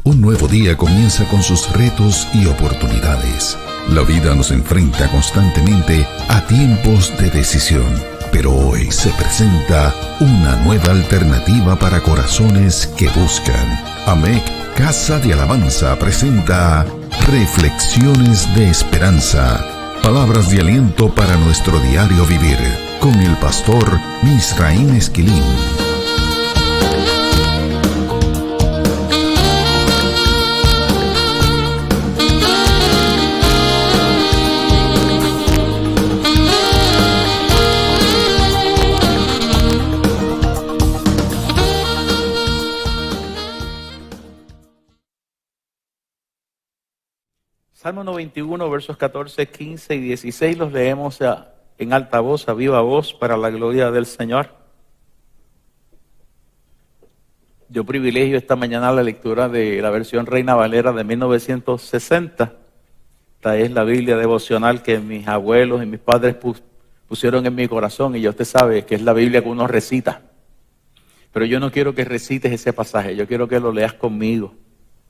Un nuevo día comienza con sus retos y oportunidades. La vida nos enfrenta constantemente a tiempos de decisión, pero hoy se presenta una nueva alternativa para corazones que buscan. AMEC Casa de Alabanza presenta Reflexiones de Esperanza. Palabras de aliento para nuestro diario vivir, con el pastor Misraín Esquilín. Salmo 91, versos 14, 15 y 16 los leemos en alta voz, a viva voz, para la gloria del Señor. Yo privilegio esta mañana la lectura de la versión Reina Valera de 1960. Esta es la Biblia devocional que mis abuelos y mis padres pusieron en mi corazón, y ya usted sabe que es la Biblia que uno recita. Pero yo no quiero que recites ese pasaje, yo quiero que lo leas conmigo.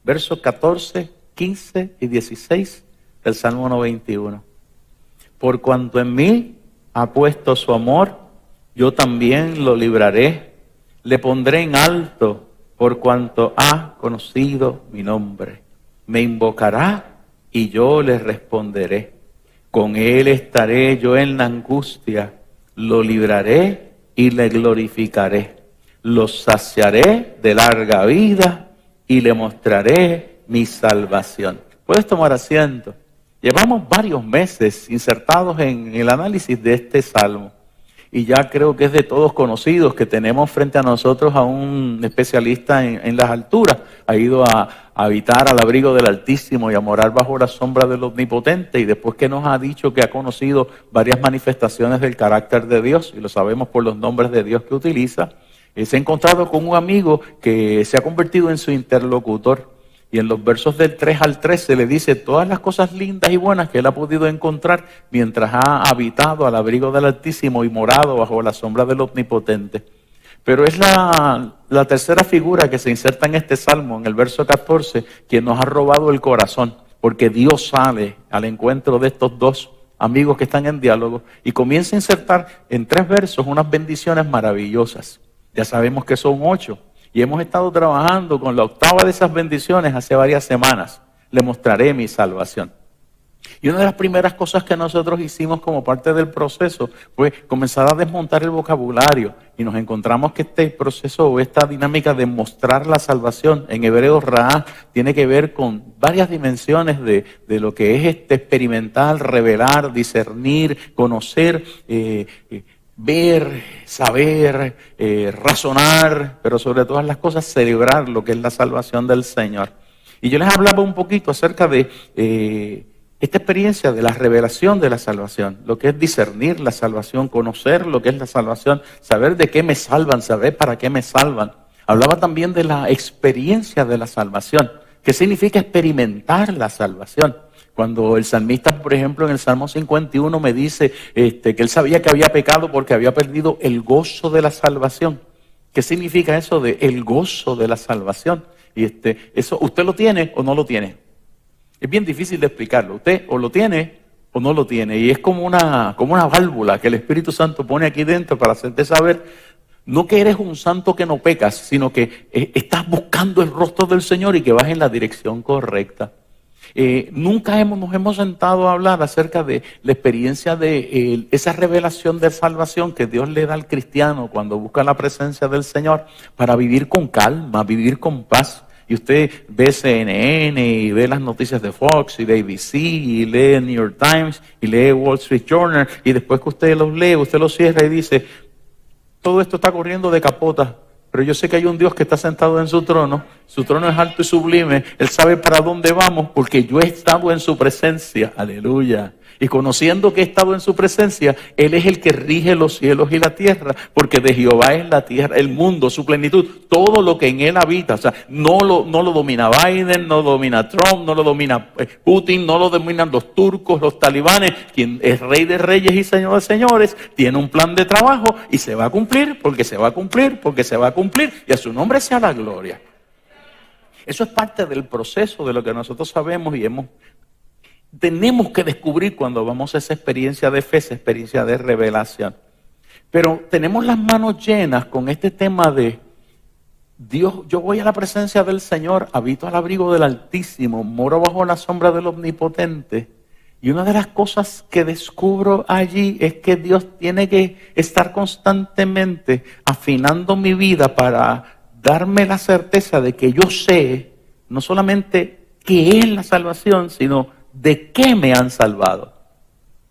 Versos 14, 15 y 16 del Salmo 91. Por cuanto en mí ha puesto su amor, yo también lo libraré. Le pondré en alto por cuanto ha conocido mi nombre. Me invocará y yo le responderé. Con él estaré yo en la angustia. Lo libraré y le glorificaré. Lo saciaré de larga vida y le mostraré mi salvación. Puedes tomar asiento. Llevamos varios meses insertados en el análisis de este salmo, y ya creo que es de todos conocidos que tenemos frente a nosotros a un especialista en las alturas. Ha ido a habitar al abrigo del Altísimo y a morar bajo la sombra del Omnipotente, y después que nos ha dicho que ha conocido varias manifestaciones del carácter de Dios, y lo sabemos por los nombres de Dios que utiliza, se ha encontrado con un amigo que se ha convertido en su interlocutor. Y en los versos del 3 al 13 le dice todas las cosas lindas y buenas que él ha podido encontrar mientras ha habitado al abrigo del Altísimo y morado bajo la sombra del Omnipotente. Pero es la tercera figura que se inserta en este salmo, en el verso 14, quien nos ha robado el corazón, porque Dios sale al encuentro de estos dos amigos que están en diálogo y comienza a insertar en 3 versos unas bendiciones maravillosas. Ya sabemos que son 8. Y hemos estado trabajando con la octava de esas bendiciones hace varias semanas. Le mostraré mi salvación. Y una de las primeras cosas que nosotros hicimos como parte del proceso fue comenzar a desmontar el vocabulario. Y nos encontramos que este proceso o esta dinámica de mostrar la salvación, en hebreo Ra, tiene que ver con varias dimensiones de lo que es experimentar, revelar, discernir, conocer, ver, saber, razonar, pero sobre todas las cosas celebrar lo que es la salvación del Señor. Y yo les hablaba un poquito acerca de esta experiencia de la revelación de la salvación, lo que es discernir la salvación, conocer lo que es la salvación, saber de qué me salvan, saber para qué me salvan. Hablaba también de la experiencia de la salvación. ¿Qué significa experimentar la salvación? Cuando el salmista, por ejemplo, en el Salmo 51 me dice que él sabía que había pecado porque había perdido el gozo de la salvación. ¿Qué significa eso de el gozo de la salvación? Y eso, ¿usted lo tiene o no lo tiene? Es bien difícil de explicarlo. Usted o lo tiene o no lo tiene. Y es como una válvula que el Espíritu Santo pone aquí dentro para hacerte saber, no que eres un santo que no pecas, sino que estás buscando el rostro del Señor y que vas en la dirección correcta. Nunca nos hemos sentado a hablar acerca de la experiencia de esa revelación de salvación que Dios le da al cristiano cuando busca la presencia del Señor para vivir con calma, vivir con paz. Y usted ve CNN y ve las noticias de Fox y de ABC y lee el New York Times y lee Wall Street Journal, y después que usted los lee, usted los cierra y dice, todo esto está corriendo de capota. Pero yo sé que hay un Dios que está sentado en su trono es alto y sublime, Él sabe para dónde vamos porque yo he estado en su presencia, aleluya. Y conociendo que he estado en su presencia, Él es el que rige los cielos y la tierra, porque de Jehová es la tierra, el mundo, su plenitud, todo lo que en Él habita. O sea, no lo domina Biden, no lo domina Trump, no lo domina Putin, no lo dominan los turcos, los talibanes. Quien es Rey de reyes y Señor de señores, tiene un plan de trabajo y se va a cumplir, porque se va a cumplir, porque se va a cumplir. Y a su nombre sea la gloria. Eso es parte del proceso de lo que nosotros sabemos y tenemos que descubrir cuando vamos a esa experiencia de fe, esa experiencia de revelación. Pero tenemos las manos llenas con este tema de Dios. Yo voy a la presencia del Señor, habito al abrigo del Altísimo, moro bajo la sombra del Omnipotente. Y una de las cosas que descubro allí es que Dios tiene que estar constantemente afinando mi vida para darme la certeza de que yo sé no solamente qué es la salvación, sino de qué me han salvado.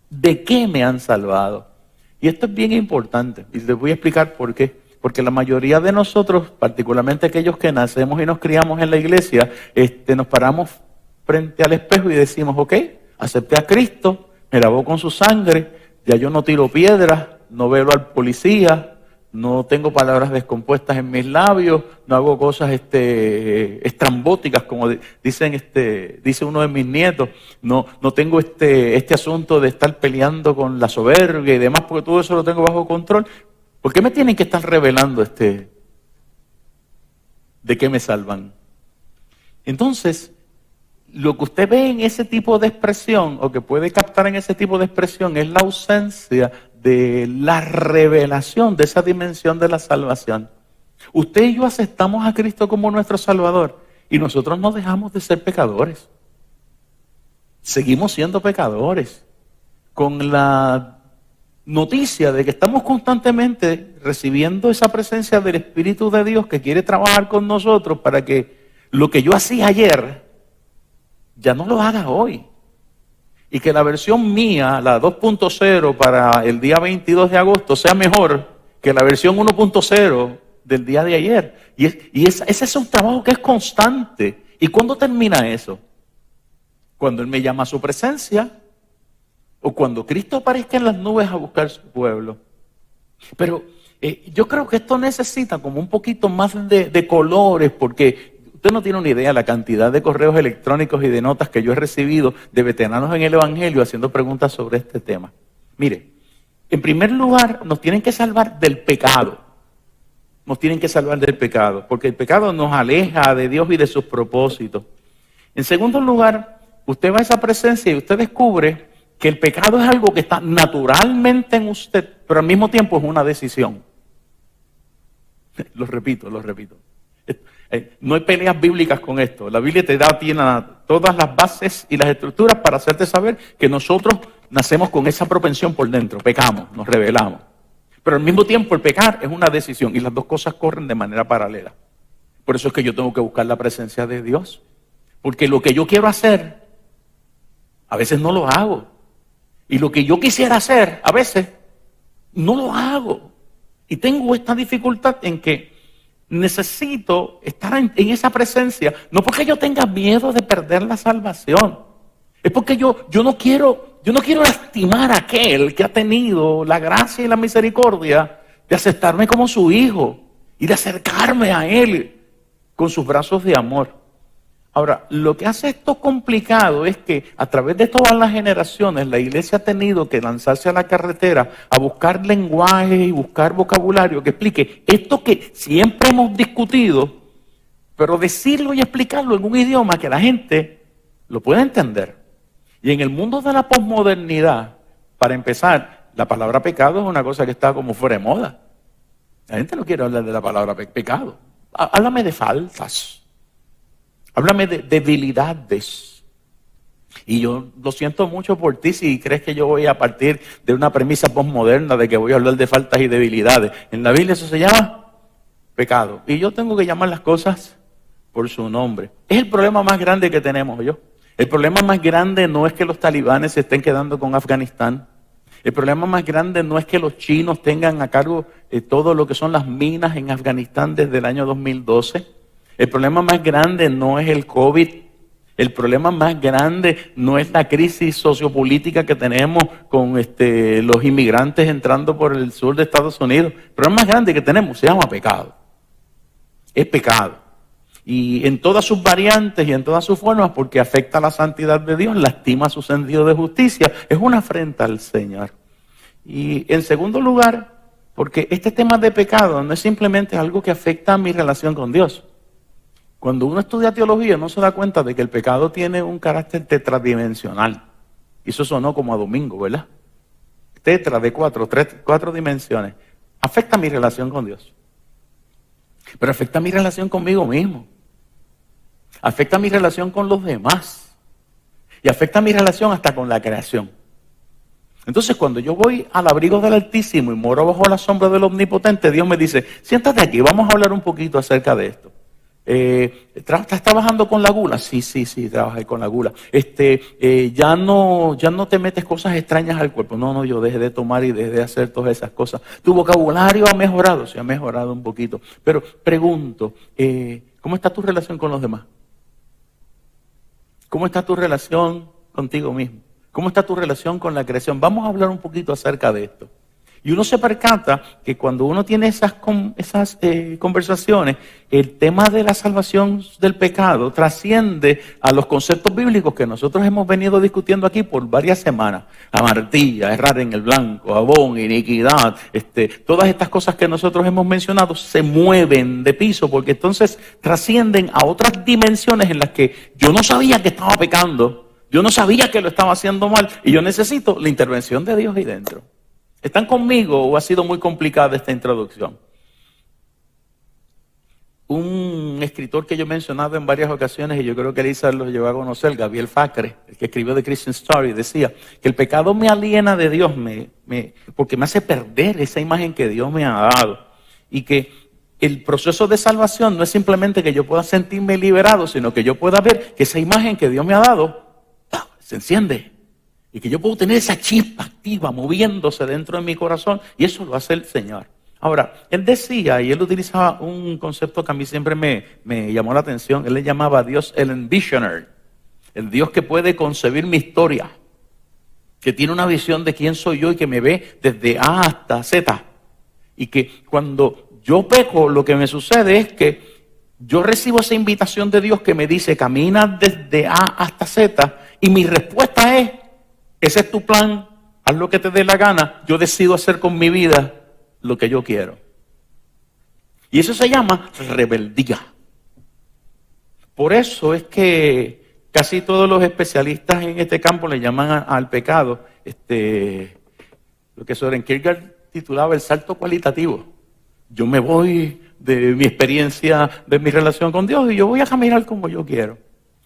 ¿De qué me han salvado? Y esto es bien importante y les voy a explicar por qué. Porque la mayoría de nosotros, particularmente aquellos que nacemos y nos criamos en la iglesia, nos paramos frente al espejo y decimos, ok, acepté a Cristo, me lavó con su sangre, ya yo no tiro piedras, no velo al policía, no tengo palabras descompuestas en mis labios, no hago cosas estrambóticas, como dice uno de mis nietos, no tengo este asunto de estar peleando con la soberbia y demás, porque todo eso lo tengo bajo control. ¿Por qué me tienen que estar revelando de qué me salvan? Entonces, lo que usted ve en ese tipo de expresión, o que puede captar en ese tipo de expresión, es la ausencia de la revelación de esa dimensión de la salvación. Usted y yo aceptamos a Cristo como nuestro Salvador, y nosotros no dejamos de ser pecadores. Seguimos siendo pecadores, con la noticia de que estamos constantemente recibiendo esa presencia del Espíritu de Dios que quiere trabajar con nosotros para que lo que yo hacía ayer ya no lo haga hoy. Y que la versión mía, la 2.0 para el día 22 de agosto, sea mejor que la versión 1.0 del día de ayer. Y ese es un trabajo que es constante. ¿Y cuándo termina eso? Cuando Él me llama a su presencia, o cuando Cristo aparezca en las nubes a buscar su pueblo. Pero yo creo que esto necesita como un poquito más de colores, porque usted no tiene una idea la cantidad de correos electrónicos y de notas que yo he recibido de veteranos en el Evangelio haciendo preguntas sobre este tema. Mire, en primer lugar, nos tienen que salvar del pecado. Nos tienen que salvar del pecado, porque el pecado nos aleja de Dios y de sus propósitos. En segundo lugar, usted va a esa presencia y usted descubre que el pecado es algo que está naturalmente en usted, pero al mismo tiempo es una decisión. Lo repito. No hay peleas bíblicas con esto. La Biblia tiene todas las bases y las estructuras para hacerte saber que nosotros nacemos con esa propensión por dentro, pecamos, nos rebelamos. Pero al mismo tiempo el pecar es una decisión y las dos cosas corren de manera paralela. Por eso es que yo tengo que buscar la presencia de Dios. Porque lo que yo quiero hacer, a veces no lo hago. Y lo que yo quisiera hacer, a veces, no lo hago. Y tengo esta dificultad en que necesito estar en esa presencia, no porque yo tenga miedo de perder la salvación. Es porque yo no quiero lastimar a aquel que ha tenido la gracia y la misericordia de aceptarme como su hijo y de acercarme a Él con sus brazos de amor. Ahora, lo que hace esto complicado es que a través de todas las generaciones la iglesia ha tenido que lanzarse a la carretera a buscar lenguaje y buscar vocabulario que explique esto que siempre hemos discutido, pero decirlo y explicarlo en un idioma que la gente lo pueda entender. Y en el mundo de la posmodernidad, para empezar, la palabra pecado es una cosa que está como fuera de moda. La gente no quiere hablar de la palabra pecado. Háblame de faltas. Háblame de debilidades. Y yo lo siento mucho por ti si crees que yo voy a partir de una premisa postmoderna de que voy a hablar de faltas y debilidades. En la Biblia eso se llama pecado. Y yo tengo que llamar las cosas por su nombre. Es el problema más grande que tenemos yo. El problema más grande no es que los talibanes se estén quedando con Afganistán. El problema más grande no es que los chinos tengan a cargo todo lo que son las minas en Afganistán desde el año 2012. El problema más grande no es el COVID. El problema más grande no es la crisis sociopolítica que tenemos con los inmigrantes entrando por el sur de Estados Unidos. El problema más grande que tenemos se llama pecado. Es pecado. Y en todas sus variantes y en todas sus formas, porque afecta a la santidad de Dios, lastima su sentido de justicia, es una afrenta al Señor. Y en segundo lugar, porque este tema de pecado no es simplemente algo que afecta a mi relación con Dios. Cuando uno estudia teología, no se da cuenta de que el pecado tiene un carácter tetradimensional. Y eso sonó como a domingo, ¿verdad? Tetra de cuatro dimensiones. Afecta mi relación con Dios. Pero afecta mi relación conmigo mismo. Afecta mi relación con los demás. Y afecta mi relación hasta con la creación. Entonces, cuando yo voy al abrigo del Altísimo y moro bajo la sombra del Omnipotente, Dios me dice, siéntate aquí, vamos a hablar un poquito acerca de esto. ¿Estás trabajando con la gula? Sí, trabajé con la gula. Ya no te metes cosas extrañas al cuerpo. No, yo dejé de tomar y dejé de hacer todas esas cosas. ¿Tu vocabulario ha mejorado? Sí, ha mejorado un poquito. Pero pregunto, ¿cómo está tu relación con los demás? ¿Cómo está tu relación contigo mismo? ¿Cómo está tu relación con la creación? Vamos a hablar un poquito acerca de esto. Y uno se percata que cuando uno tiene esas conversaciones, el tema de la salvación del pecado trasciende a los conceptos bíblicos que nosotros hemos venido discutiendo aquí por varias semanas. Amartilla, errar en el blanco, abón, iniquidad, todas estas cosas que nosotros hemos mencionado se mueven de piso porque entonces trascienden a otras dimensiones en las que yo no sabía que estaba pecando. Yo no sabía que lo estaba haciendo mal y yo necesito la intervención de Dios ahí dentro. ¿Están conmigo o ha sido muy complicada esta introducción? Un escritor que yo he mencionado en varias ocasiones y yo creo que Elisa lo llevó a conocer, Gabriel Facre, el que escribió The Christian Story, decía que el pecado me aliena de Dios porque me hace perder esa imagen que Dios me ha dado y que el proceso de salvación no es simplemente que yo pueda sentirme liberado, sino que yo pueda ver que esa imagen que Dios me ha dado se enciende y que yo puedo tener esa chispa activa moviéndose dentro de mi corazón y eso lo hace el Señor. Ahora, él decía, y él utilizaba un concepto que a mí siempre me llamó la atención, él le llamaba a Dios el envisioner, el Dios que puede concebir mi historia, que tiene una visión de quién soy yo y que me ve desde A hasta Z. Y que cuando yo peco, lo que me sucede es que yo recibo esa invitación de Dios que me dice, camina desde A hasta Z, y mi respuesta es, ese es tu plan, haz lo que te dé la gana, yo decido hacer con mi vida lo que yo quiero. Y eso se llama rebeldía. Por eso es que casi todos los especialistas en este campo le llaman al pecado, lo que Soren Kierkegaard titulaba el salto cualitativo. Yo me voy de mi experiencia, de mi relación con Dios y yo voy a caminar como yo quiero.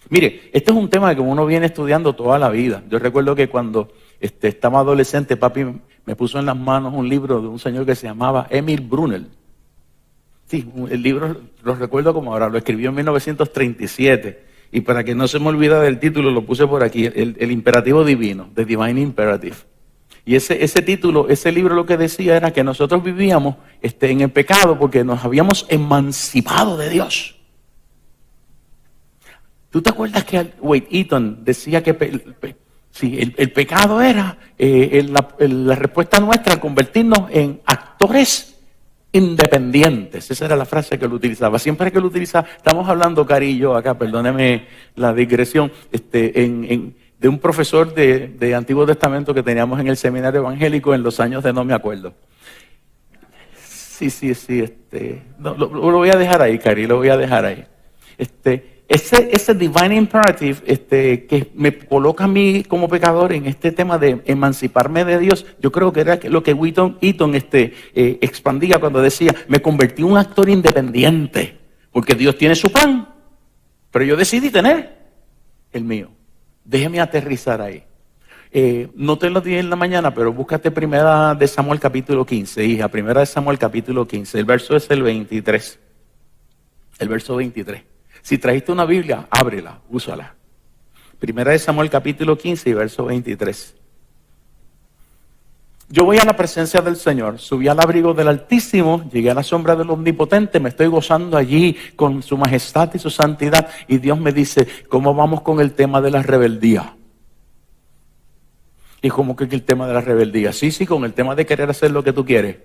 Mire, este es un tema que uno viene estudiando toda la vida. Yo recuerdo que cuando estaba adolescente, papi me puso en las manos un libro de un señor que se llamaba Emil Brunner. Sí, el libro lo recuerdo como ahora, lo escribió en 1937. Y para que no se me olvide del título, lo puse por aquí, el imperativo divino, The Divine Imperative. Y ese título, ese libro lo que decía era que nosotros vivíamos en el pecado porque nos habíamos emancipado de Dios. ¿Tú te acuerdas que Wade Eaton decía que el pecado era la respuesta nuestra a convertirnos en actores independientes? Esa era la frase que él utilizaba. Siempre que lo utilizaba, estamos hablando, Cari y yo acá, perdóneme la digresión, de un profesor de Antiguo Testamento que teníamos en el seminario evangélico en los años de no me acuerdo. Sí, lo voy a dejar ahí, Cari, lo voy a dejar ahí. Ese divine imperative que me coloca a mí como pecador en este tema de emanciparme de Dios, yo creo que era lo que Eaton expandía cuando decía, me convertí en un actor independiente, porque Dios tiene su plan, pero yo decidí tener el mío. Déjeme aterrizar ahí. No te lo dije en la mañana, pero búscate Primera de Samuel capítulo 15, hija, Primera de Samuel capítulo 15, el verso es el 23. El verso 23. Si trajiste una Biblia, ábrela, úsala. Primera de Samuel capítulo 15 y verso 23. Yo voy a la presencia del Señor, subí al abrigo del Altísimo, llegué a la sombra del Omnipotente, me estoy gozando allí con su majestad y su santidad. Y Dios me dice, ¿cómo vamos con el tema de la rebeldía? ¿Y cómo que el tema de la rebeldía? Sí, con el tema de querer hacer lo que tú quieres.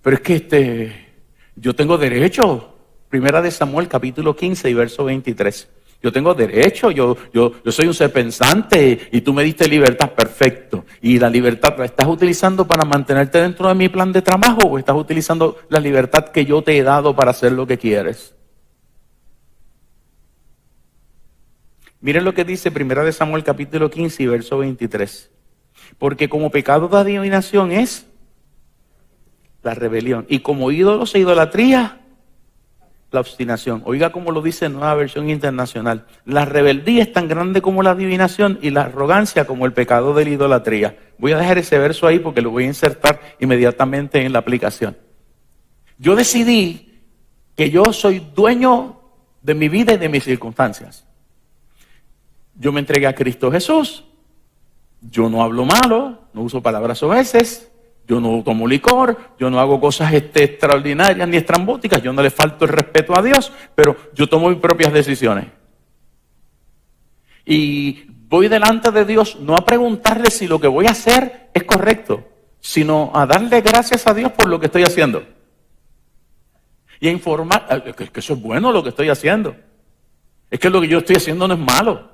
Pero es que yo tengo derecho. Primera de Samuel capítulo 15 y verso 23. Yo tengo derecho, yo soy un ser pensante y tú me diste libertad, perfecto. ¿Y la libertad la estás utilizando para mantenerte dentro de mi plan de trabajo o estás utilizando la libertad que yo te he dado para hacer lo que quieres? Miren lo que dice 1 Samuel capítulo 15 y verso 23. Porque como pecado de adivinación es la rebelión, y como ídolos e idolatría, la obstinación. Oiga cómo lo dice en Nueva Versión Internacional. La rebeldía es tan grande como la adivinación y la arrogancia como el pecado de la idolatría. Voy a dejar ese verso ahí porque lo voy a insertar inmediatamente en la aplicación. Yo decidí que yo soy dueño de mi vida y de mis circunstancias. Yo me entregué a Cristo Jesús. Yo no hablo malo, no uso palabras soeces. Yo no tomo licor, yo no hago cosas extraordinarias ni estrambóticas, yo no le falto el respeto a Dios, pero yo tomo mis propias decisiones. Y voy delante de Dios no a preguntarle si lo que voy a hacer es correcto, sino a darle gracias a Dios por lo que estoy haciendo. Y a informar, que eso es bueno lo que estoy haciendo. Es que lo que yo estoy haciendo no es malo.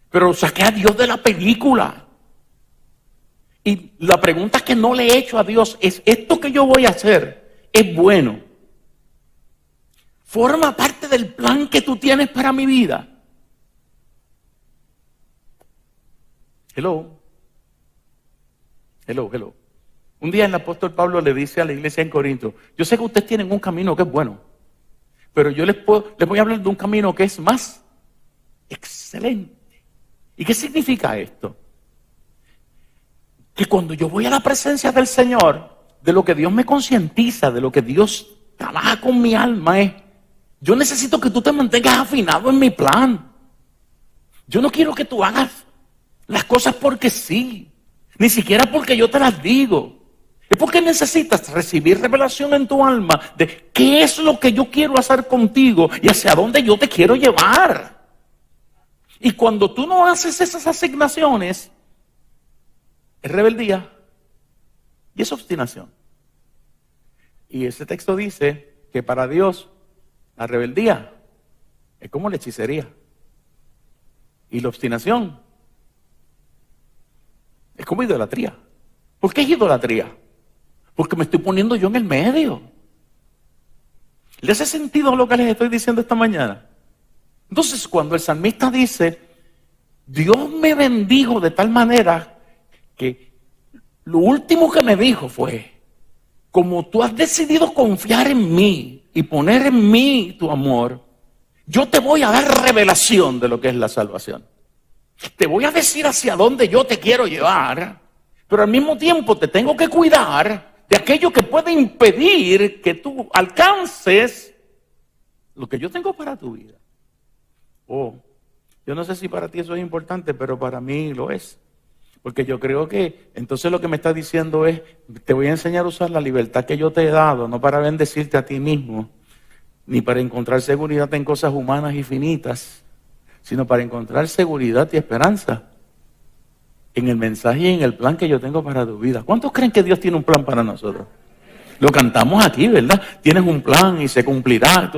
Pero saqué a Dios de la película. Y la pregunta que no le he hecho a Dios es, ¿esto que yo voy a hacer es bueno? ¿Forma parte del plan que tú tienes para mi vida? Hello. Un día el apóstol Pablo le dice a la iglesia en Corinto, yo sé que ustedes tienen un camino que es bueno, pero yo les voy a hablar de un camino que es más excelente. ¿Y qué significa esto? Que cuando yo voy a la presencia del Señor, de lo que Dios me concientiza, de lo que Dios trabaja con mi alma es, yo necesito que tú te mantengas afinado en mi plan. Yo no quiero que tú hagas las cosas porque sí, ni siquiera porque yo te las digo. Es porque necesitas recibir revelación en tu alma de qué es lo que yo quiero hacer contigo y hacia dónde yo te quiero llevar. Y cuando tú no haces esas asignaciones, es rebeldía y es obstinación. Y ese texto dice que para Dios la rebeldía es como la hechicería. Y la obstinación es como idolatría. ¿Por qué es idolatría? Porque me estoy poniendo yo en el medio. ¿Le hace sentido lo que les estoy diciendo esta mañana? Entonces, cuando el salmista dice, Dios me bendijo de tal manera que lo último que me dijo fue, como tú has decidido confiar en mí y poner en mí tu amor, yo te voy a dar revelación de lo que es la salvación. Te voy a decir hacia dónde yo te quiero llevar, pero al mismo tiempo te tengo que cuidar de aquello que puede impedir que tú alcances lo que yo tengo para tu vida. Oh, yo no sé si para ti eso es importante, pero para mí lo es. Porque yo creo que entonces lo que me está diciendo es, te voy a enseñar a usar la libertad que yo te he dado, no para bendecirte a ti mismo, ni para encontrar seguridad en cosas humanas y finitas, sino para encontrar seguridad y esperanza en el mensaje y en el plan que yo tengo para tu vida. ¿Cuántos creen que Dios tiene un plan para nosotros? Lo cantamos aquí, ¿verdad? Tienes un plan y se cumplirá.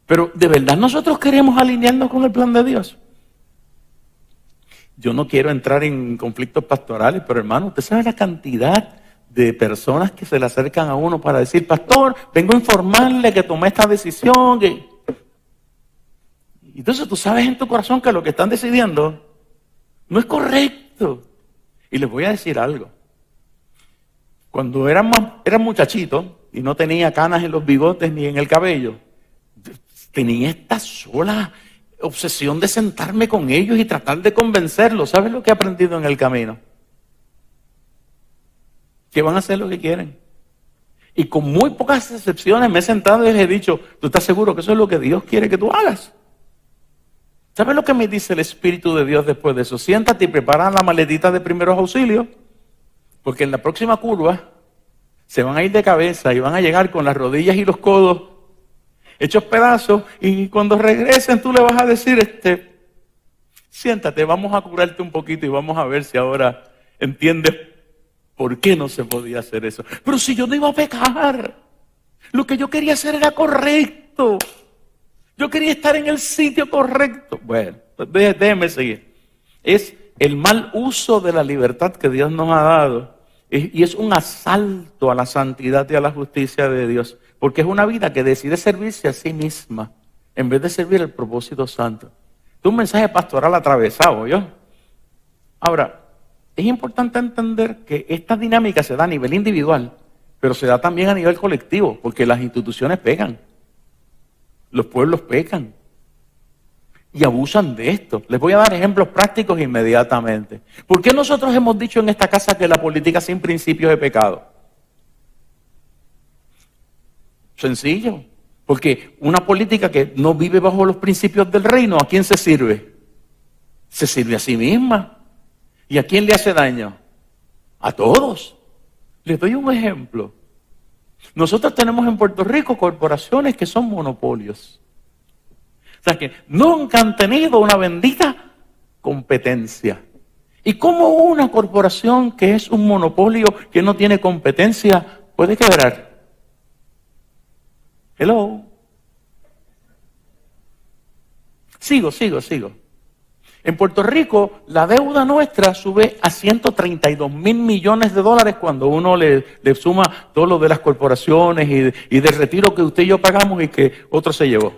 Pero ¿de verdad nosotros queremos alinearnos con el plan de Dios? Yo no quiero entrar en conflictos pastorales, pero hermano, usted sabe la cantidad de personas que se le acercan a uno para decir, pastor, vengo a informarle que tomé esta decisión. Entonces tú sabes en tu corazón que lo que están decidiendo no es correcto. Y les voy a decir algo. Cuando era muchachito y no tenía canas en los bigotes ni en el cabello, tenía esta sola obsesión de sentarme con ellos y tratar de convencerlos. ¿Sabes lo que he aprendido en el camino? Que van a hacer lo que quieren. Y con muy pocas excepciones me he sentado y les he dicho, ¿tú estás seguro que eso es lo que Dios quiere que tú hagas? ¿Sabes lo que me dice el Espíritu de Dios después de eso? Siéntate y prepara la maletita de primeros auxilios, porque en la próxima curva se van a ir de cabeza y van a llegar con las rodillas y los codos hechos pedazos, y cuando regresen tú le vas a decir, siéntate, vamos a curarte un poquito y vamos a ver si ahora entiendes por qué no se podía hacer eso. Pero si yo no iba a pecar, lo que yo quería hacer era correcto. Yo quería estar en el sitio correcto. Bueno, déjeme seguir. Es el mal uso de la libertad que Dios nos ha dado. Y es un asalto a la santidad y a la justicia de Dios. Porque es una vida que decide servirse a sí misma en vez de servir al propósito santo. es un mensaje pastoral atravesado, ¿yo? Ahora, es importante entender que esta dinámica se da a nivel individual, pero se da también a nivel colectivo, porque las instituciones pecan, los pueblos pecan y abusan de esto. Les voy a dar ejemplos prácticos inmediatamente. ¿Por qué nosotros hemos dicho en esta casa que la política sin principios es pecado? Sencillo, porque una política que no vive bajo los principios del reino, ¿a quién se sirve? Se sirve a sí misma. ¿Y a quién le hace daño? A todos. Les doy un ejemplo. Nosotros tenemos en Puerto Rico corporaciones que son monopolios. O sea que nunca han tenido una bendita competencia. ¿Y cómo una corporación que es un monopolio, que no tiene competencia, puede quebrar? Hello. Sigo. En Puerto Rico, la deuda nuestra sube a 132 mil millones de dólares cuando uno le suma todo lo de las corporaciones y del retiro que usted y yo pagamos y que otro se llevó.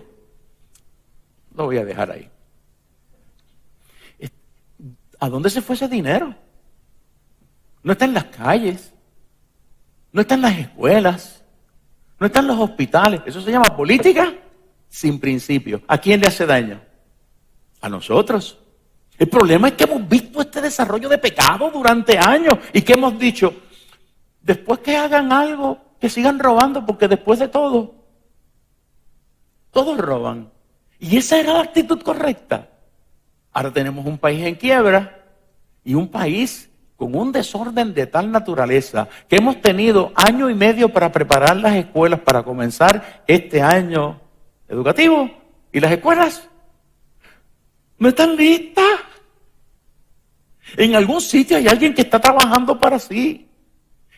Lo voy a dejar ahí. ¿A dónde se fue ese dinero? No está en las calles, no está en las escuelas, no está en los hospitales. Eso se llama política sin principio. ¿A quién le hace daño? A nosotros. El problema es que hemos visto este desarrollo de pecado durante años y que hemos dicho, después que hagan algo, que sigan robando, porque después de todo, todos roban. Y esa era la actitud correcta. Ahora tenemos un país en quiebra y un país con un desorden de tal naturaleza que hemos tenido año y medio para preparar las escuelas para comenzar este año educativo y las escuelas no están listas. En algún sitio hay alguien que está trabajando para sí.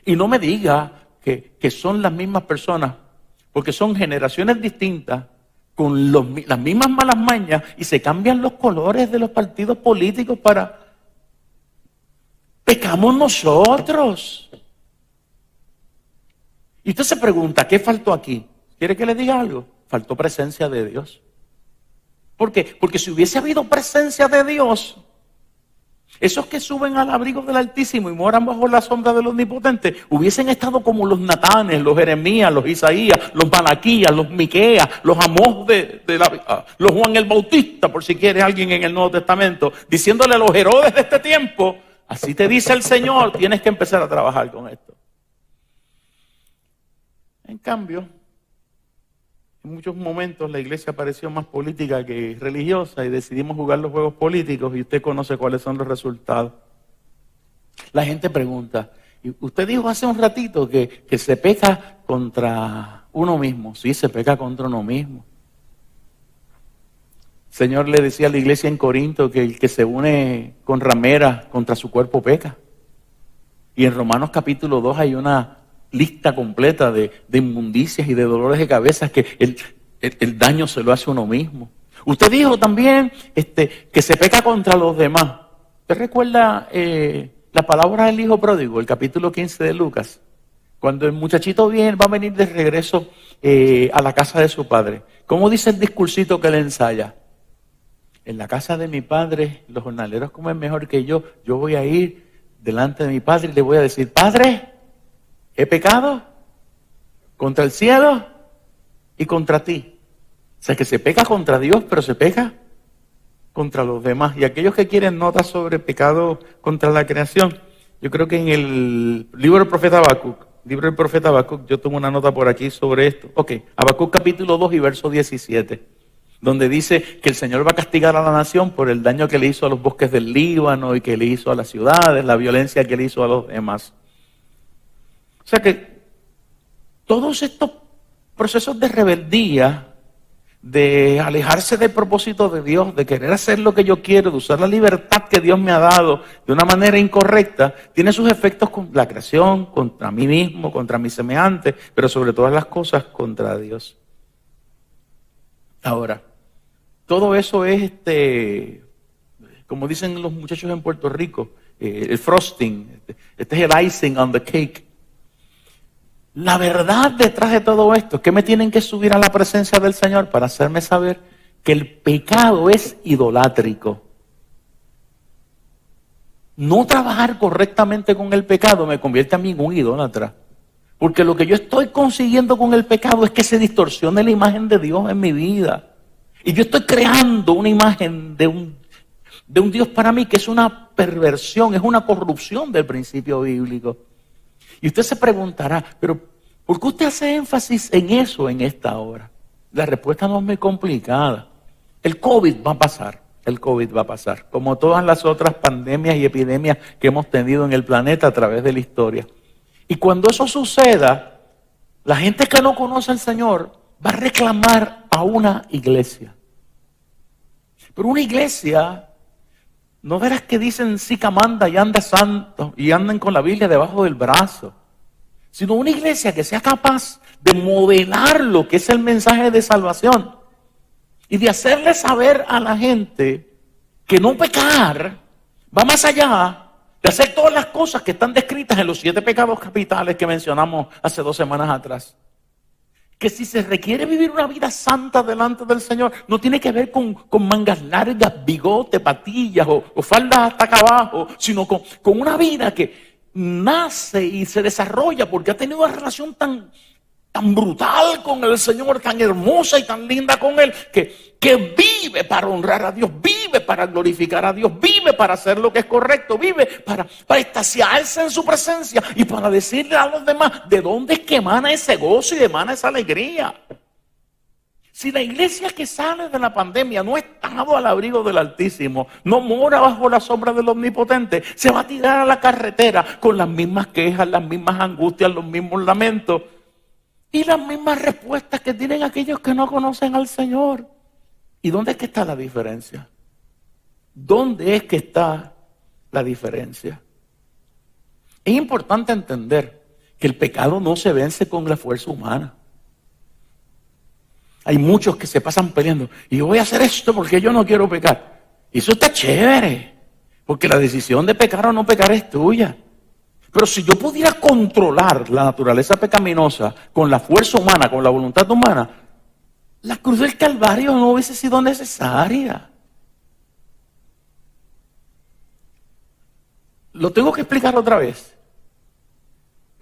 Y no me diga que son las mismas personas, porque son generaciones distintas, con las mismas malas mañas, y se cambian los colores de los partidos políticos para... Pecamos nosotros. Y usted se pregunta, ¿qué faltó aquí? ¿Quiere que le diga algo? Faltó presencia de Dios. ¿Por qué? Porque si hubiese habido presencia de Dios, esos que suben al abrigo del Altísimo y moran bajo la sombra del Omnipotente, hubiesen estado como los Natanes, los Jeremías, los Isaías, los Malaquías, los Miqueas, los Amós los Juan el Bautista, por si quiere alguien en el Nuevo Testamento, diciéndole a los Herodes de este tiempo, así te dice el Señor, tienes que empezar a trabajar con esto. En cambio, en muchos momentos la iglesia pareció más política que religiosa y decidimos jugar los juegos políticos y usted conoce cuáles son los resultados. La gente pregunta, y usted dijo hace un ratito que se peca contra uno mismo. Sí, se peca contra uno mismo. El Señor le decía a la iglesia en Corinto que el que se une con rameras contra su cuerpo peca. Y en Romanos capítulo 2 hay una lista completa de inmundicias y de dolores de cabeza que el daño se lo hace uno mismo. Usted dijo también que se peca contra los demás. ¿Usted recuerda la palabra del hijo pródigo, el capítulo 15 de Lucas? Cuando el muchachito va a venir de regreso a la casa de su padre. ¿Cómo dice el discursito que le ensaya? En la casa de mi padre los jornaleros comen mejor que yo. Yo voy a ir delante de mi padre y le voy a decir, Padre, he pecado contra el cielo y contra ti. O sea que se peca contra Dios, pero se peca contra los demás. Y aquellos que quieren notas sobre pecado contra la creación, yo creo que en el libro del profeta Habacuc, yo tomo una nota por aquí sobre esto. Ok, Habacuc capítulo 2 y verso 17, donde dice que el Señor va a castigar a la nación por el daño que le hizo a los bosques del Líbano y que le hizo a las ciudades, la violencia que le hizo a los demás. O sea que todos estos procesos de rebeldía, de alejarse del propósito de Dios, de querer hacer lo que yo quiero, de usar la libertad que Dios me ha dado de una manera incorrecta, tiene sus efectos con la creación, contra mí mismo, contra mis semejantes, pero sobre todas las cosas contra Dios. Ahora, todo eso es, como dicen los muchachos en Puerto Rico, el frosting, este es el icing on the cake. La verdad detrás de todo esto es que me tienen que subir a la presencia del Señor para hacerme saber que el pecado es idolátrico. No trabajar correctamente con el pecado me convierte a mí en un idólatra. Porque lo que yo estoy consiguiendo con el pecado es que se distorsione la imagen de Dios en mi vida. Y yo estoy creando una imagen de un Dios para mí que es una perversión, es una corrupción del principio bíblico. Y usted se preguntará, pero ¿por qué usted hace énfasis en eso en esta hora? La respuesta no es muy complicada. El COVID va a pasar. El COVID va a pasar, como todas las otras pandemias y epidemias que hemos tenido en el planeta a través de la historia. Y cuando eso suceda, la gente que no conoce al Señor va a reclamar a una iglesia. Pero una iglesia, no verás que dicen sí que manda y anda santo y andan con la Biblia debajo del brazo, sino una iglesia que sea capaz de modelar lo que es el mensaje de salvación. Y de hacerle saber a la gente que no pecar va más allá de hacer todas las cosas que están descritas en los 7 pecados capitales que mencionamos hace 2 semanas atrás. Que si se requiere vivir una vida santa delante del Señor, no tiene que ver con mangas largas, bigote, patillas o faldas hasta acá abajo, sino con una vida que nace y se desarrolla porque ha tenido una relación tan brutal con el Señor, tan hermosa y tan linda con Él, que vive para honrar a Dios, vive para glorificar a Dios, vive para hacer lo que es correcto, vive para extasiarse en su presencia y para decirle a los demás de dónde es que emana ese gozo y emana esa alegría. Si la iglesia que sale de la pandemia no ha estado al abrigo del Altísimo, no mora bajo la sombra del Omnipotente, se va a tirar a la carretera con las mismas quejas, las mismas angustias, los mismos lamentos y las mismas respuestas que tienen aquellos que no conocen al Señor. ¿Y dónde es que está la diferencia? ¿Dónde es que está la diferencia? Es importante entender que el pecado no se vence con la fuerza humana. Hay muchos que se pasan peleando. Y yo voy a hacer esto porque yo no quiero pecar. Y eso está chévere. Porque la decisión de pecar o no pecar es tuya. Pero si yo pudiera controlar la naturaleza pecaminosa con la fuerza humana, con la voluntad humana, la cruz del Calvario no hubiese sido necesaria. Lo tengo que explicar otra vez.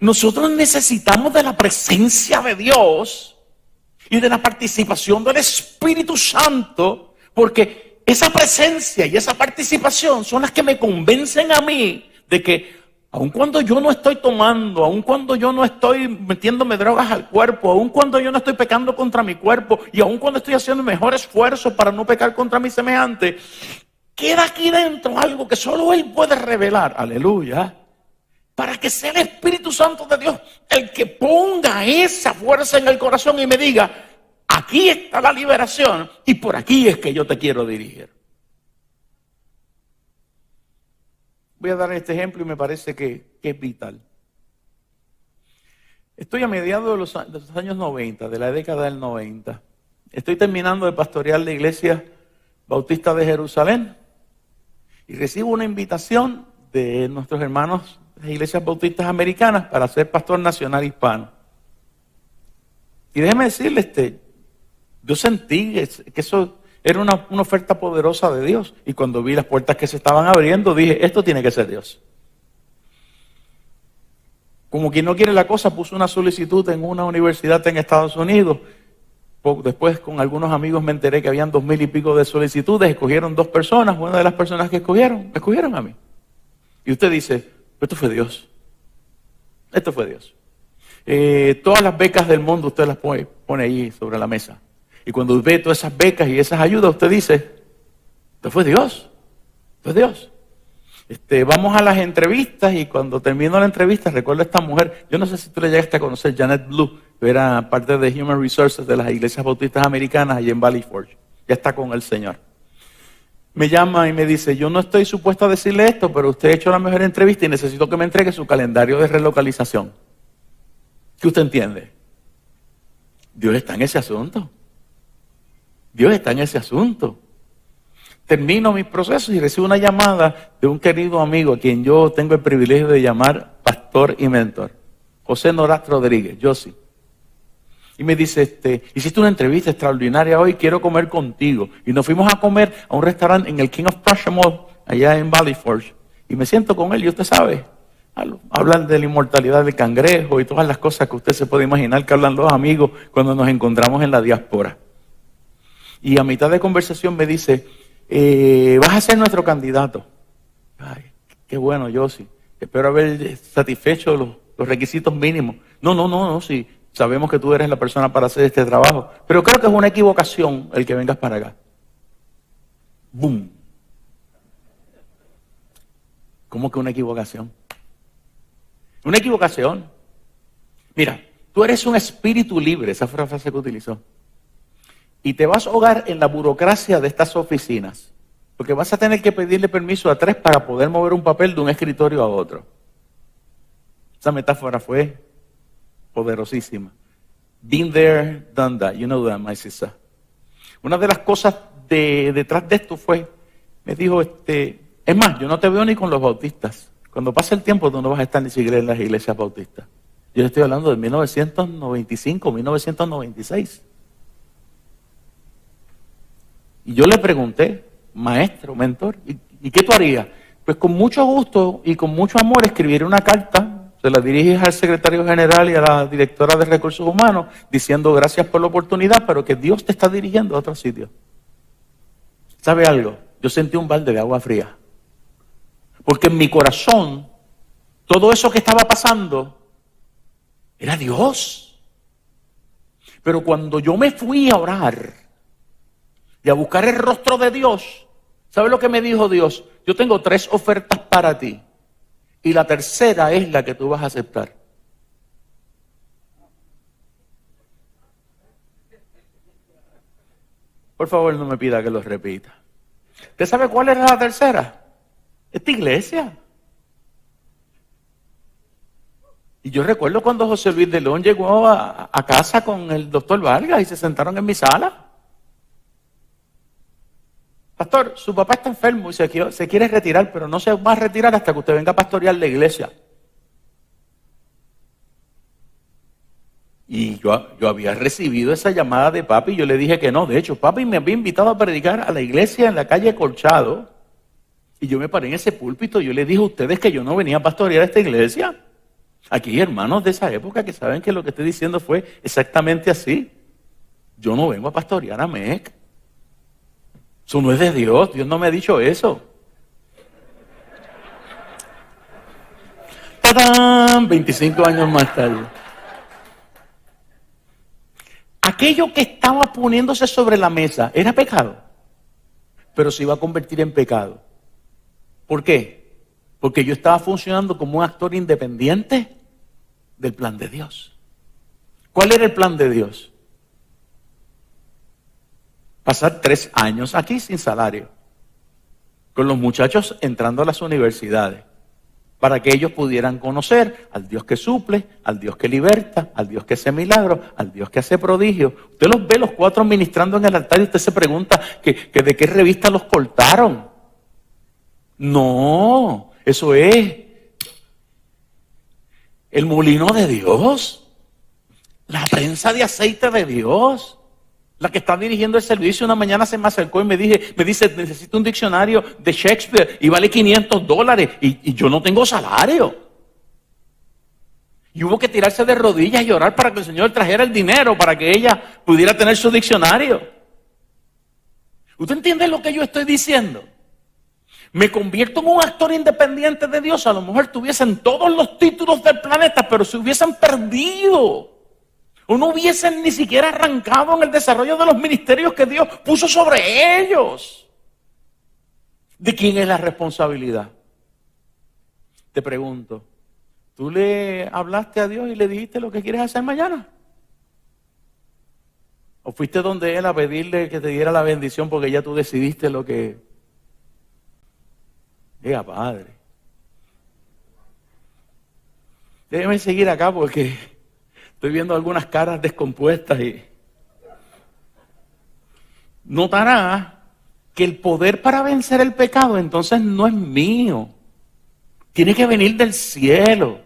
Nosotros necesitamos de la presencia de Dios y de la participación del Espíritu Santo, porque esa presencia y esa participación son las que me convencen a mí de que aun cuando yo no estoy tomando, aun cuando yo no estoy metiéndome drogas al cuerpo, aun cuando yo no estoy pecando contra mi cuerpo y aun cuando estoy haciendo el mejor esfuerzo para no pecar contra mi semejante, queda aquí dentro algo que solo Él puede revelar, aleluya, para que sea el Espíritu Santo de Dios el que ponga esa fuerza en el corazón y me diga, aquí está la liberación y por aquí es que yo te quiero dirigir. Voy a dar este ejemplo y me parece que es vital. Estoy a mediados de los años 90, de la década del 90. Estoy terminando de pastorear la Iglesia Bautista de Jerusalén y recibo una invitación de nuestros hermanos de las iglesias bautistas americanas para ser pastor nacional hispano. Y déjeme decirle, yo sentí que eso era una oferta poderosa de Dios. Y cuando vi las puertas que se estaban abriendo, dije, esto tiene que ser Dios. Como quien no quiere la cosa, puse una solicitud en una universidad en Estados Unidos. Después, con algunos amigos, me enteré que habían 2,000 y pico de solicitudes. Escogieron 2 personas. Una de las personas que me escogieron a mí. Y usted dice, esto fue Dios. Esto fue Dios. Todas las becas del mundo usted las pone ahí sobre la mesa. Y cuando ve todas esas becas y esas ayudas, usted dice, esto fue Dios. Esto es Dios. Vamos a las entrevistas y cuando termino la entrevista, recuerdo a esta mujer, yo no sé si tú le llegaste a conocer, Janet Blue, que era parte de Human Resources de las iglesias bautistas americanas allí en Valley Forge. Ya está con el Señor. Me llama y me dice, yo no estoy supuesto a decirle esto, pero usted ha hecho la mejor entrevista y necesito que me entregue su calendario de relocalización. ¿Qué usted entiende? Dios está en ese asunto. Dios está en ese asunto. Termino mis procesos y recibo una llamada de un querido amigo a quien yo tengo el privilegio de llamar pastor y mentor, José Norat Rodríguez, Josi. Y me dice, hiciste una entrevista extraordinaria hoy, quiero comer contigo. Y nos fuimos a comer a un restaurante en el King of Prussia Mall, allá en Valley Forge. Y me siento con él y usted sabe, hablan de la inmortalidad del cangrejo y todas las cosas que usted se puede imaginar que hablan los amigos cuando nos encontramos en la diáspora. Y a mitad de conversación me dice, vas a ser nuestro candidato. Ay, qué bueno, Yossi. Espero haber satisfecho los requisitos mínimos. No, sí. Sabemos que tú eres la persona para hacer este trabajo. Pero creo que es una equivocación el que vengas para acá. ¡Bum! ¿Cómo que una equivocación? Una equivocación. Mira, tú eres un espíritu libre, esa fue la frase que utilizó. Y te vas a ahogar en la burocracia de estas oficinas. Porque vas a tener que pedirle permiso a 3 para poder mover un papel de un escritorio a otro. Esa metáfora fue poderosísima. Been there, done that. You know that, my sister. Una de las cosas detrás de esto fue, me dijo, es más, yo no te veo ni con los bautistas. Cuando pase el tiempo tú no vas a estar ni siquiera en las iglesias bautistas. Yo le estoy hablando de 1995, 1996. Y yo le pregunté, maestro, mentor, ¿y qué tú harías? Pues con mucho gusto y con mucho amor escribiré una carta. Se la diriges al secretario general y a la directora de Recursos Humanos diciendo gracias por la oportunidad, pero que Dios te está dirigiendo a otro sitio. ¿Sabe algo? Yo sentí un balde de agua fría. Porque en mi corazón, todo eso que estaba pasando era Dios. Pero cuando yo me fui a orar y a buscar el rostro de Dios, ¿sabe lo que me dijo Dios? Yo tengo 3 ofertas para ti. Y la tercera es la que tú vas a aceptar. Por favor, no me pida que lo repita. ¿Usted sabe cuál era la tercera? Esta iglesia. Y yo recuerdo cuando José Luis de León llegó a casa con el doctor Vargas y se sentaron en mi sala. Pastor, su papá está enfermo y se quiere retirar, pero no se va a retirar hasta que usted venga a pastorear la iglesia. Y yo había recibido esa llamada de papi y yo le dije que no. De hecho, papi me había invitado a predicar a la iglesia en la calle Colchado. Y yo me paré en ese púlpito y yo le dije a ustedes que yo no venía a pastorear esta iglesia. Aquí hay hermanos de esa época que saben que lo que estoy diciendo fue exactamente así. Yo no vengo a pastorear a MEC. Eso no es de Dios, Dios no me ha dicho eso. ¡Tadán! 25 años más tarde. Aquello que estaba poniéndose sobre la mesa era pecado, pero se iba a convertir en pecado. ¿Por qué? Porque yo estaba funcionando como un actor independiente del plan de Dios. ¿Cuál era el plan de Dios? Pasar 3 años aquí sin salario, con los muchachos entrando a las universidades, para que ellos pudieran conocer al Dios que suple, al Dios que liberta, al Dios que hace milagros, al Dios que hace prodigios. Usted los ve los 4 ministrando en el altar y usted se pregunta que de qué revista los cortaron. No, eso es el molino de Dios, la prensa de aceite de Dios. La que está dirigiendo el servicio una mañana se me acercó y me dice, necesito un diccionario de Shakespeare y vale $500 y yo no tengo salario. Y hubo que tirarse de rodillas y orar para que el Señor trajera el dinero para que ella pudiera tener su diccionario. ¿Usted entiende lo que yo estoy diciendo? Me convierto en un actor independiente de Dios. A lo mejor tuviesen todos los títulos del planeta, pero se hubiesen perdido. O no hubiesen ni siquiera arrancado en el desarrollo de los ministerios que Dios puso sobre ellos. ¿De quién es la responsabilidad? Te pregunto, ¿tú le hablaste a Dios y le dijiste lo que quieres hacer mañana? ¿O fuiste donde Él a pedirle que te diera la bendición porque ya tú decidiste lo que... Diga, Padre. Déjeme seguir acá porque... estoy viendo algunas caras descompuestas y notará que el poder para vencer el pecado entonces no es mío. Tiene que venir del cielo.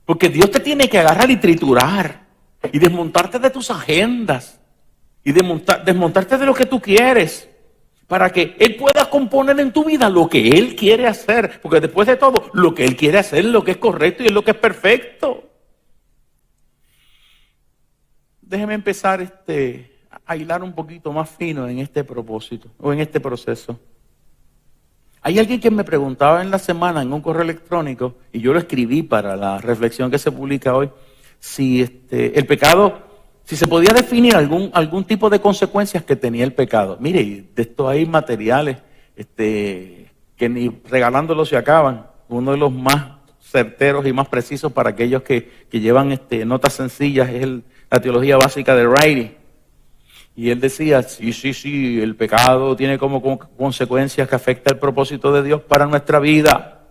Porque Dios te tiene que agarrar y triturar. y desmontarte de tus agendas y desmontarte de lo que tú quieres para que Él pueda componer en tu vida lo que Él quiere hacer, porque después de todo, lo que Él quiere hacer es lo que es correcto y es lo que es perfecto. Déjeme empezar a hilar un poquito más fino en este propósito o en este proceso. Hay alguien que me preguntaba en la semana en un correo electrónico, y yo lo escribí para la reflexión que se publica hoy, si el pecado, si se podía definir algún tipo de consecuencias que tenía el pecado. Mire, y de esto hay materiales que ni regalándolos se acaban. Uno de los más certeros y más precisos para aquellos que llevan notas sencillas es la teología básica de Riley. Y él decía, sí, el pecado tiene como consecuencias que afecta el propósito de Dios para nuestra vida.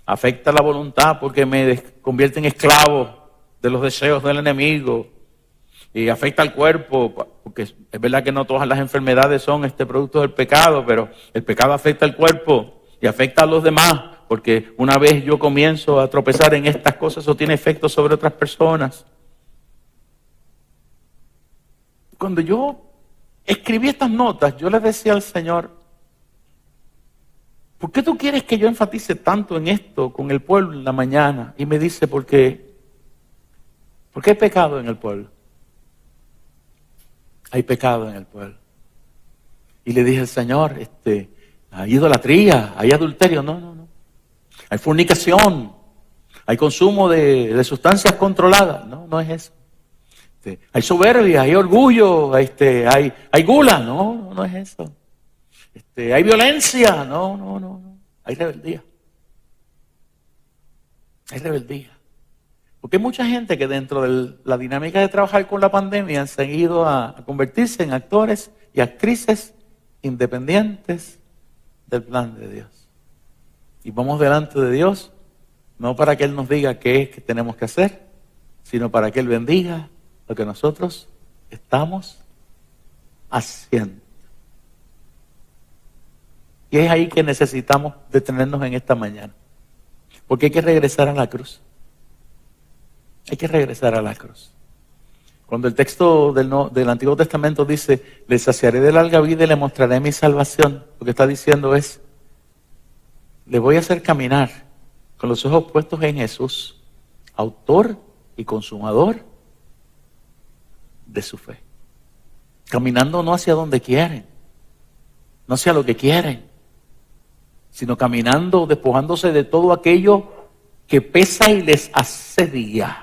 Afecta la voluntad porque me convierte en esclavo de los deseos del enemigo. Y afecta al cuerpo, porque es verdad que no todas las enfermedades son producto del pecado, pero el pecado afecta al cuerpo y afecta a los demás, porque una vez yo comienzo a tropezar en estas cosas, eso tiene efectos sobre otras personas. Cuando yo escribí estas notas, yo le decía al Señor, ¿por qué tú quieres que yo enfatice tanto en esto con el pueblo en la mañana? Y me dice, ¿por qué hay pecado en el pueblo? Hay pecado en el pueblo. Y le dije al Señor, hay idolatría, hay adulterio. No. Hay fornicación, hay consumo de sustancias controladas. No es eso. Hay soberbia, hay orgullo, hay gula. No es eso. Hay violencia. No. Hay rebeldía. Hay rebeldía. Porque hay mucha gente que dentro de la dinámica de trabajar con la pandemia han seguido a convertirse en actores y actrices independientes del plan de Dios. Y vamos delante de Dios, no para que Él nos diga qué es que tenemos que hacer, sino para que Él bendiga lo que nosotros estamos haciendo. Y es ahí que necesitamos detenernos en esta mañana. Porque hay que regresar a la cruz. Hay que regresar a la cruz. Cuando el texto del Antiguo Testamento dice, le saciaré de larga vida y le mostraré mi salvación, lo que está diciendo es, le voy a hacer caminar con los ojos puestos en Jesús, autor y consumador de su fe. Caminando no hacia donde quieren, no hacia lo que quieren, sino caminando, despojándose de todo aquello que pesa y les asedia.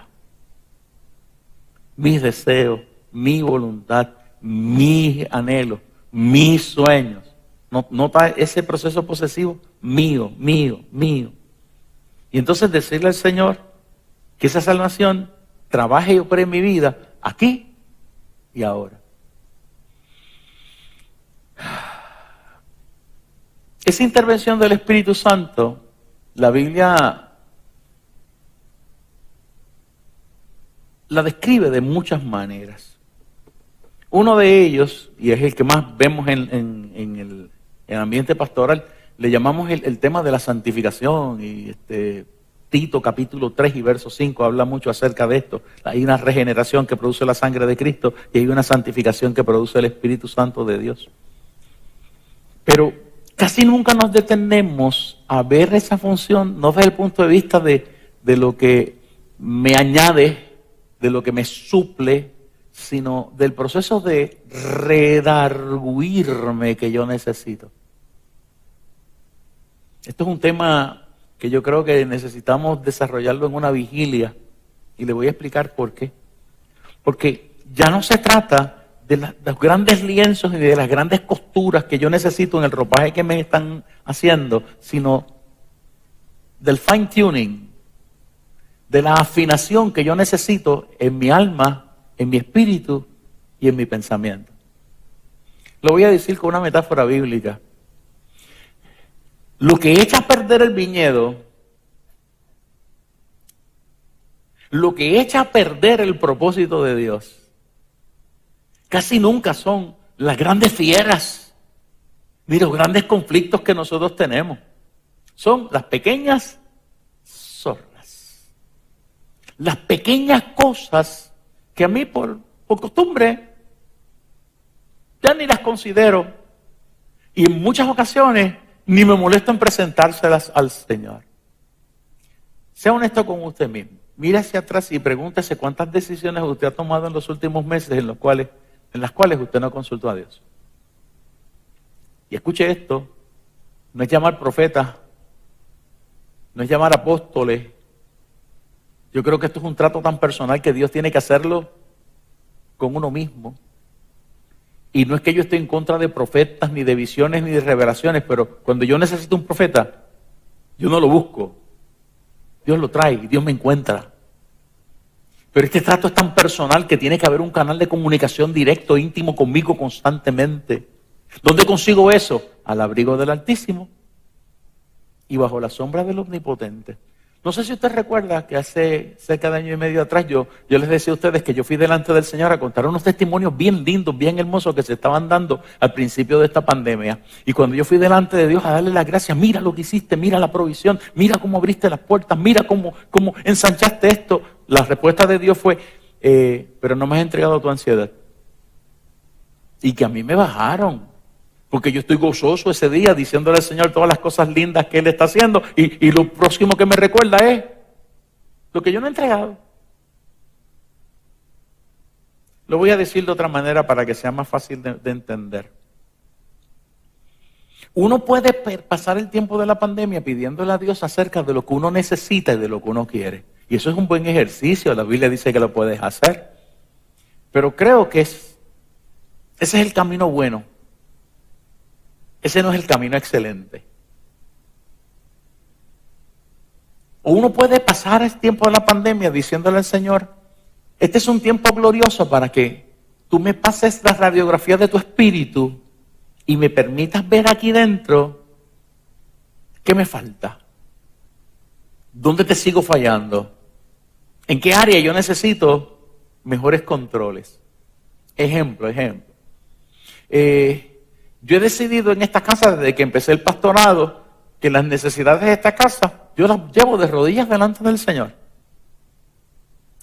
Mis deseos, mi voluntad, mis anhelos, mis sueños. Nota ese proceso posesivo, mío. Y entonces decirle al Señor que esa salvación trabaje y opere en mi vida aquí y ahora. Esa intervención del Espíritu Santo, la Biblia la describe de muchas maneras. Uno de ellos, y es el que más vemos en el ambiente pastoral, le llamamos el tema de la santificación. Y Tito capítulo 3 y verso 5 habla mucho acerca de esto. Hay una regeneración que produce la sangre de Cristo y hay una santificación que produce el Espíritu Santo de Dios. Pero casi nunca nos detenemos a ver esa función, no desde el punto de vista de lo que me añade, de lo que me suple, sino del proceso de redarguirme que yo necesito. Esto es un tema que yo creo que necesitamos desarrollarlo en una vigilia, y le voy a explicar por qué. Porque ya no se trata de los grandes lienzos y de las grandes costuras que yo necesito en el ropaje que me están haciendo, sino del fine tuning, de la afinación que yo necesito en mi alma, en mi espíritu y en mi pensamiento. Lo voy a decir con una metáfora bíblica. Lo que echa a perder el viñedo, lo que echa a perder el propósito de Dios, casi nunca son las grandes fieras ni los grandes conflictos que nosotros tenemos. Son las pequeñas zorras. Las pequeñas cosas que a mí por costumbre ya ni las considero. Y en muchas ocasiones ni me molesto en presentárselas al Señor. Sea honesto con usted mismo. Mire hacia atrás y pregúntese cuántas decisiones usted ha tomado en los últimos meses en las cuales usted no consultó a Dios. Y escuche esto, no es llamar profetas, no es llamar apóstoles. Yo creo que esto es un trato tan personal que Dios tiene que hacerlo con uno mismo. Y no es que yo esté en contra de profetas, ni de visiones, ni de revelaciones, pero cuando yo necesito un profeta, yo no lo busco. Dios lo trae, Dios me encuentra. Pero este trato es tan personal que tiene que haber un canal de comunicación directo, íntimo conmigo constantemente. ¿Dónde consigo eso? Al abrigo del Altísimo y bajo la sombra del Omnipotente. No sé si usted recuerda que hace cerca de año y medio atrás yo les decía a ustedes que yo fui delante del Señor a contar unos testimonios bien lindos, bien hermosos que se estaban dando al principio de esta pandemia. Y cuando yo fui delante de Dios a darle las gracias, mira lo que hiciste, mira la provisión, mira cómo abriste las puertas, mira cómo ensanchaste esto. La respuesta de Dios fue, pero no me has entregado tu ansiedad. Y que a mí me bajaron. Porque yo estoy gozoso ese día diciéndole al Señor todas las cosas lindas que Él está haciendo. Y lo próximo que me recuerda es lo que yo no he entregado. Lo voy a decir de otra manera para que sea más fácil de entender. Uno puede pasar el tiempo de la pandemia pidiéndole a Dios acerca de lo que uno necesita y de lo que uno quiere. Y eso es un buen ejercicio. La Biblia dice que lo puedes hacer. Pero creo que ese es el camino bueno. Ese no es el camino excelente. O uno puede pasar el tiempo de la pandemia diciéndole al Señor, este es un tiempo glorioso para que tú me pases la radiografía de tu espíritu y me permitas ver aquí dentro qué me falta. ¿Dónde te sigo fallando? ¿En qué área yo necesito mejores controles? Ejemplo. Yo he decidido en esta casa, desde que empecé el pastorado, que las necesidades de esta casa, yo las llevo de rodillas delante del Señor.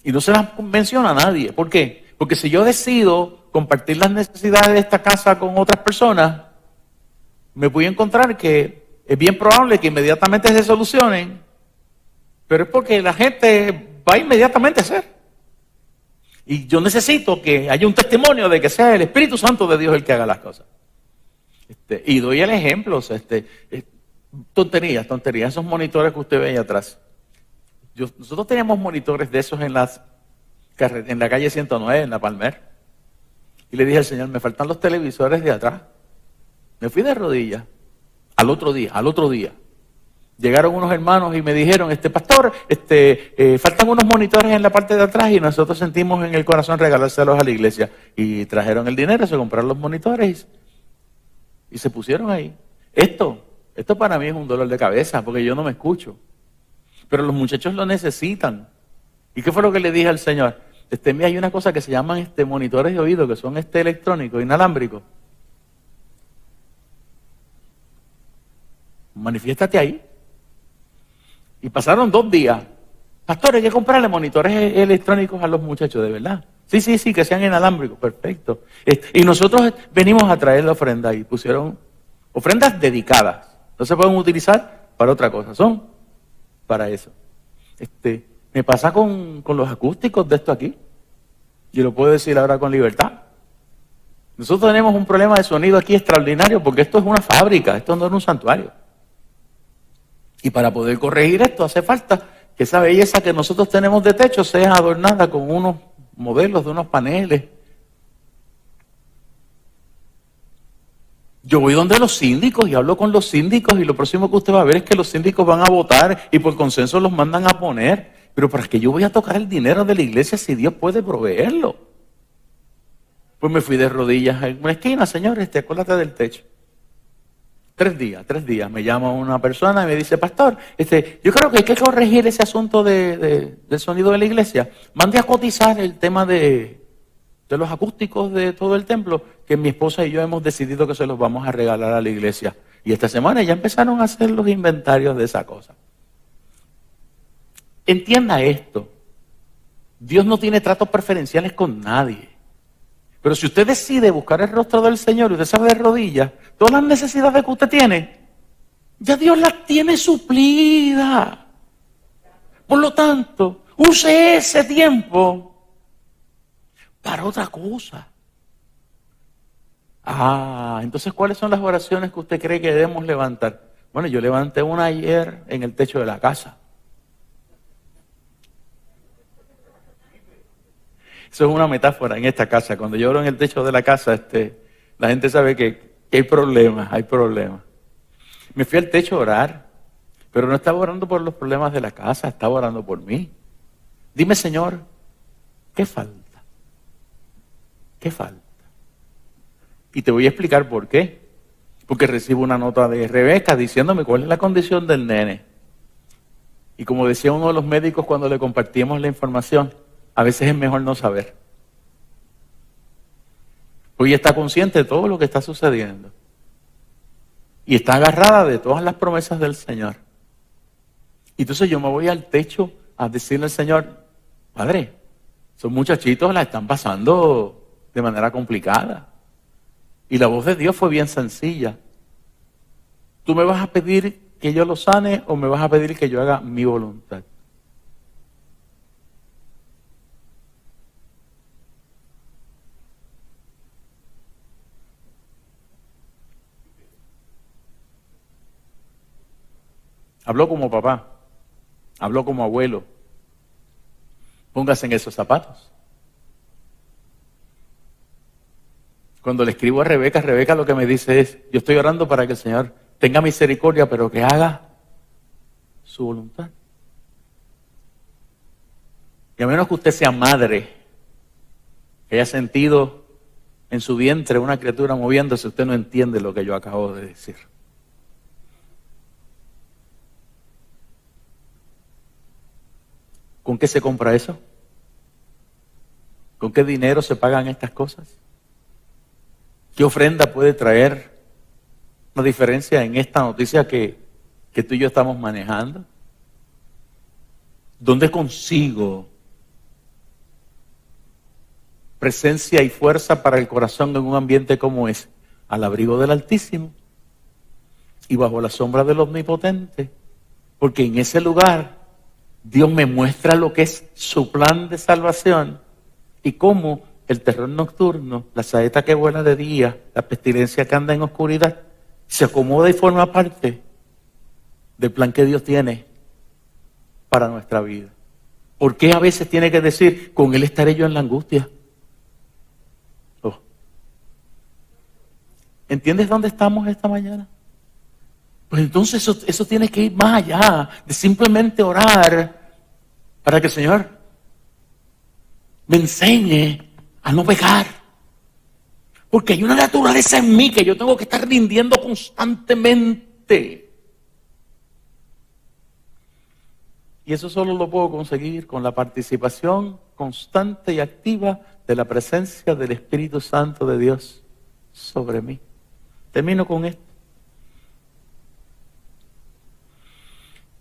Y no se las menciona a nadie. ¿Por qué? Porque si yo decido compartir las necesidades de esta casa con otras personas, me voy a encontrar que es bien probable que inmediatamente se solucionen, pero es porque la gente va inmediatamente a hacer. Y yo necesito que haya un testimonio de que sea el Espíritu Santo de Dios el que haga las cosas. Y doy el ejemplo, tonterías, esos monitores que usted ve ahí atrás. Nosotros teníamos monitores de esos en la calle 109, en la Palmer. Y le dije al Señor, me faltan los televisores de atrás. Me fui de rodillas. Al otro día. Llegaron unos hermanos y me dijeron, pastor, faltan unos monitores en la parte de atrás y nosotros sentimos en el corazón regalárselos a la iglesia. Y trajeron el dinero, se compraron los monitores y se pusieron ahí. Esto para mí es un dolor de cabeza porque yo no me escucho. Pero los muchachos lo necesitan. ¿Y qué fue lo que le dije al Señor? Mira, hay una cosa que se llaman monitores de oído, que son electrónicos, inalámbricos. Manifiéstate ahí. Y pasaron 2 días. Pastor, hay que comprarle monitores electrónicos a los muchachos, ¿de verdad? Sí, que sean inalámbricos, perfecto. Y nosotros venimos a traer la ofrenda y pusieron ofrendas dedicadas. No se pueden utilizar para otra cosa, son para eso. Me pasa con los acústicos de esto aquí. Y lo puedo decir ahora con libertad. Nosotros tenemos un problema de sonido aquí extraordinario porque esto es una fábrica, esto no es un santuario. Y para poder corregir esto hace falta que esa belleza que nosotros tenemos de techo sea adornada con unos modelos de unos paneles. Yo voy donde los síndicos y hablo con los síndicos y lo próximo que usted va a ver es que los síndicos van a votar y por consenso los mandan a poner. Pero ¿para qué yo voy a tocar el dinero de la iglesia si Dios puede proveerlo? Pues me fui de rodillas en una esquina, Señor, acuérdate del techo. 3 días, me llama una persona y me dice, pastor, yo creo que hay que corregir ese asunto del sonido de la iglesia. Mande a cotizar el tema de los acústicos de todo el templo, que mi esposa y yo hemos decidido que se los vamos a regalar a la iglesia. Y esta semana ya empezaron a hacer los inventarios de esa cosa. Entienda esto. Dios no tiene tratos preferenciales con nadie. Pero si usted decide buscar el rostro del Señor y usted sabe de rodillas, todas las necesidades que usted tiene, ya Dios las tiene suplidas. Por lo tanto, use ese tiempo para otra cosa. Entonces, ¿cuáles son las oraciones que usted cree que debemos levantar? Bueno, yo levanté una ayer en el techo de la casa. Eso es una metáfora en esta casa. Cuando yo oro en el techo de la casa, la gente sabe que hay problemas, hay problemas. Me fui al techo a orar, pero no estaba orando por los problemas de la casa, estaba orando por mí. Dime, Señor, ¿qué falta? ¿Qué falta? Y te voy a explicar por qué. Porque recibo una nota de Rebeca diciéndome cuál es la condición del nene. Y como decía uno de los médicos cuando le compartíamos la información, a veces es mejor no saber. Hoy está consciente de todo lo que está sucediendo. Y está agarrada de todas las promesas del Señor. Y entonces yo me voy al techo a decirle al Señor, Padre, esos muchachitos la están pasando de manera complicada. Y la voz de Dios fue bien sencilla. ¿Tú me vas a pedir que yo lo sane o me vas a pedir que yo haga mi voluntad? Habló como papá, habló como abuelo. Póngase en esos zapatos. Cuando le escribo a Rebeca, Rebeca lo que me dice es, yo estoy orando para que el Señor tenga misericordia, pero que haga su voluntad. Y a menos que usted sea madre, que haya sentido en su vientre una criatura moviéndose, usted no entiende lo que yo acabo de decir. ¿Con qué se compra eso? ¿Con qué dinero se pagan estas cosas? ¿Qué ofrenda puede traer una diferencia en esta noticia que tú y yo estamos manejando? ¿Dónde consigo presencia y fuerza para el corazón en un ambiente como ese? Al abrigo del Altísimo y bajo la sombra del Omnipotente. Porque en ese lugar Dios me muestra lo que es su plan de salvación y cómo el terror nocturno, la saeta que vuela de día, la pestilencia que anda en oscuridad, se acomoda y forma parte del plan que Dios tiene para nuestra vida. ¿Por qué a veces tiene que decir, con Él estaré yo en la angustia? Oh. ¿Entiendes dónde estamos esta mañana? Pues entonces eso tiene que ir más allá de simplemente orar para que el Señor me enseñe a no pecar. Porque hay una naturaleza en mí que yo tengo que estar rindiendo constantemente. Y eso solo lo puedo conseguir con la participación constante y activa de la presencia del Espíritu Santo de Dios sobre mí. Termino con esto.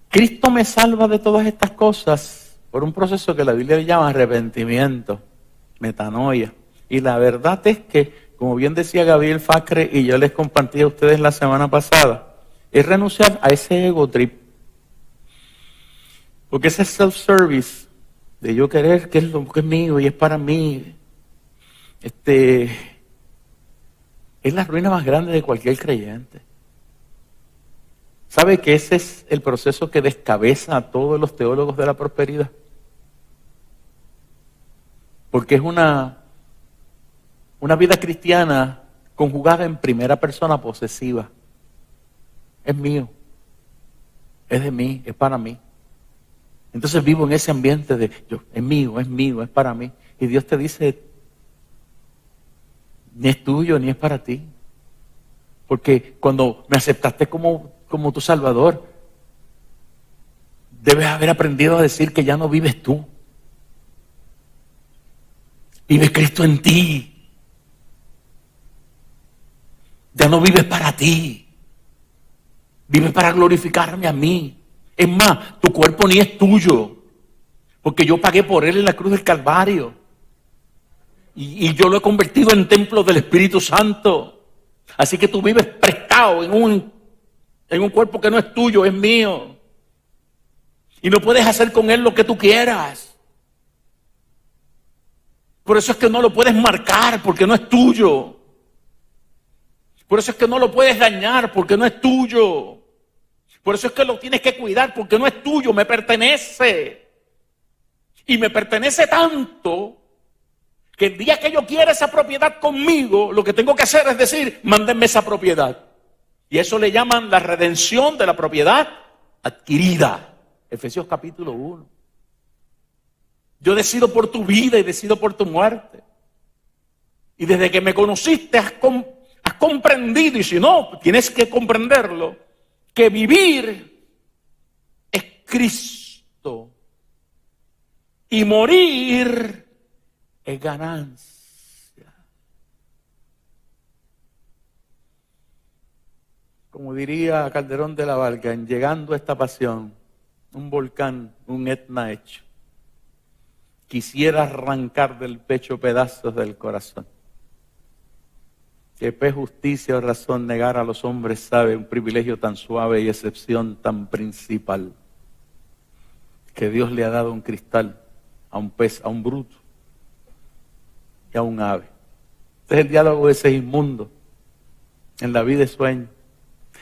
Cristo me salva de todas estas cosas por un proceso que la Biblia llama arrepentimiento, metanoia. Y la verdad es que, como bien decía Gabriel Facre y yo les compartí a ustedes la semana pasada, es renunciar a ese ego trip. Porque ese self-service de yo querer que es lo que es mío y es para mí, es la ruina más grande de cualquier creyente. ¿Sabe que ese es el proceso que descabeza a todos los teólogos de la prosperidad? Porque es una vida cristiana conjugada en primera persona posesiva. Es mío, es de mí, es para mí. Entonces vivo en ese ambiente de es mío, es para mí. Y Dios te dice, ni es tuyo, ni es para ti. Porque cuando me aceptaste como tu Salvador, debes haber aprendido a decir que ya no vives tú. Vive Cristo en ti. Ya no vives para ti. Vives para glorificarme a mí. Es más, tu cuerpo ni es tuyo. Porque yo pagué por Él en la cruz del Calvario. Y yo lo he convertido en templo del Espíritu Santo. Así que tú vives prestado en un cuerpo que no es tuyo, es mío. Y no puedes hacer con Él lo que tú quieras. Por eso es que no lo puedes marcar, porque no es tuyo. Por eso es que no lo puedes dañar, porque no es tuyo. Por eso es que lo tienes que cuidar, porque no es tuyo, me pertenece. Y me pertenece tanto que el día que yo quiera esa propiedad conmigo, lo que tengo que hacer es decir, mándenme esa propiedad. Y eso le llaman la redención de la propiedad adquirida. Efesios capítulo 1. Yo decido por tu vida y decido por tu muerte. Y desde que me conociste has comprendido, y si no, tienes que comprenderlo, que vivir es Cristo y morir es ganancia. Como diría Calderón de la Barca, en llegando a esta pasión, un volcán, un Etna hecho, quisiera arrancar del pecho pedazos del corazón. Que fe, justicia o razón negar a los hombres sabe, un privilegio tan suave y excepción tan principal, que Dios le ha dado un cristal a un pez, a un bruto y a un ave. Este es el diálogo de ese inmundo en la vida de sueño,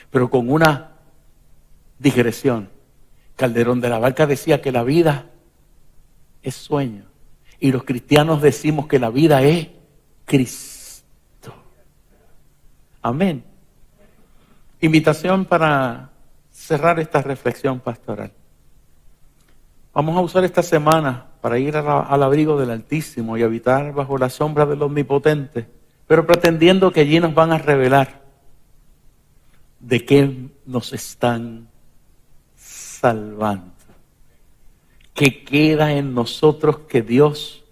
pero con una digresión. Calderón de la Barca decía que la vida es sueño y los cristianos decimos que la vida es Cristo. Amén. Invitación para cerrar esta reflexión pastoral. Vamos a usar esta semana para ir al abrigo del Altísimo y habitar bajo la sombra del Omnipotente, pero pretendiendo que allí nos van a revelar de qué nos están salvando. ¿Qué queda en nosotros que Dios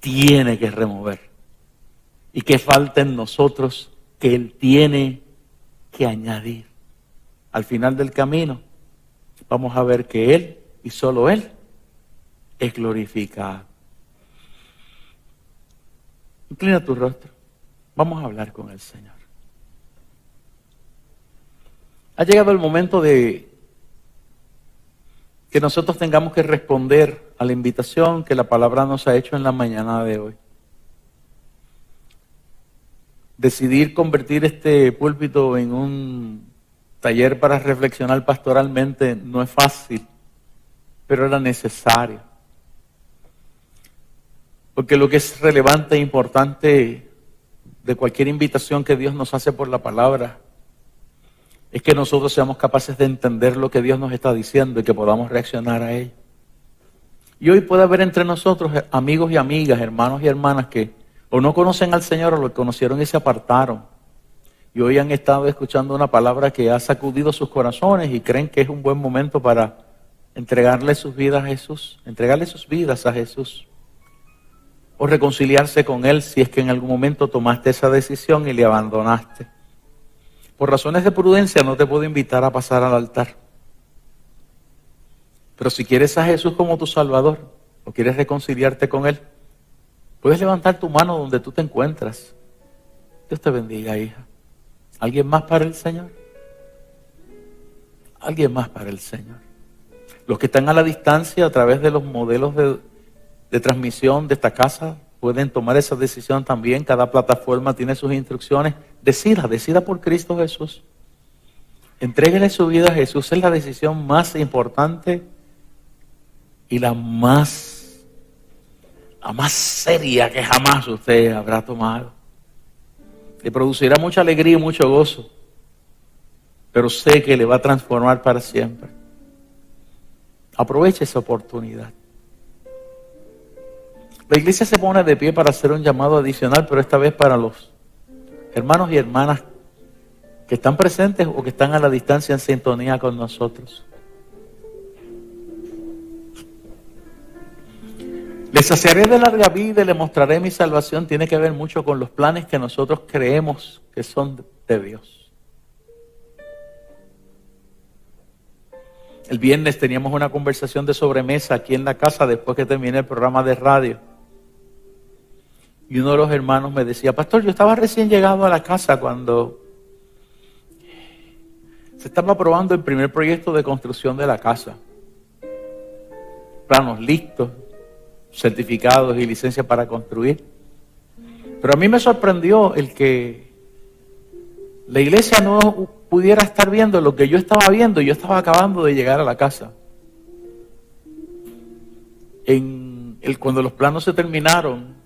tiene que remover? ¿Y qué falta en nosotros que Él tiene que añadir? Al final del camino vamos a ver que Él y solo Él es glorificado. Inclina tu rostro. Vamos a hablar con el Señor. Ha llegado el momento de que nosotros tengamos que responder a la invitación que la palabra nos ha hecho en la mañana de hoy. Decidir convertir este púlpito en un taller para reflexionar pastoralmente no es fácil, pero era necesario. Porque lo que es relevante e importante de cualquier invitación que Dios nos hace por la palabra es que nosotros seamos capaces de entender lo que Dios nos está diciendo y que podamos reaccionar a ello. Y hoy puede haber entre nosotros amigos y amigas, hermanos y hermanas que o no conocen al Señor o lo conocieron y se apartaron. Y hoy han estado escuchando una palabra que ha sacudido sus corazones y creen que es un buen momento para entregarle sus vidas a Jesús, entregarle sus vidas a Jesús. O reconciliarse con Él si es que en algún momento tomaste esa decisión y le abandonaste. Por razones de prudencia no te puedo invitar a pasar al altar. Pero si quieres a Jesús como tu Salvador o quieres reconciliarte con Él, puedes levantar tu mano donde tú te encuentras. Dios te bendiga, hija. ¿Alguien más para el Señor? ¿Alguien más para el Señor? Los que están a la distancia a través de los modelos de transmisión de esta casa pueden tomar esa decisión también. Cada plataforma tiene sus instrucciones. Decida por Cristo Jesús. Entréguele su vida a Jesús. Es la decisión más importante y la más seria que jamás usted habrá tomado. Le producirá mucha alegría y mucho gozo, pero sé que le va a transformar para siempre. Aproveche esa oportunidad. La iglesia se pone de pie para hacer un llamado adicional, pero esta vez para los hermanos y hermanas que están presentes o que están a la distancia en sintonía con nosotros. Les saciaré de larga vida y le mostraré mi salvación. Tiene que ver mucho con los planes que nosotros creemos que son de Dios. El viernes teníamos una conversación de sobremesa aquí en la casa después que terminé el programa de radio. Y uno de los hermanos me decía, pastor, yo estaba recién llegado a la casa cuando se estaba aprobando el primer proyecto de construcción de la casa. Planos listos, certificados y licencias para construir. Pero a mí me sorprendió el que la iglesia no pudiera estar viendo lo que yo estaba viendo y yo estaba acabando de llegar a la casa. Cuando los planos se terminaron,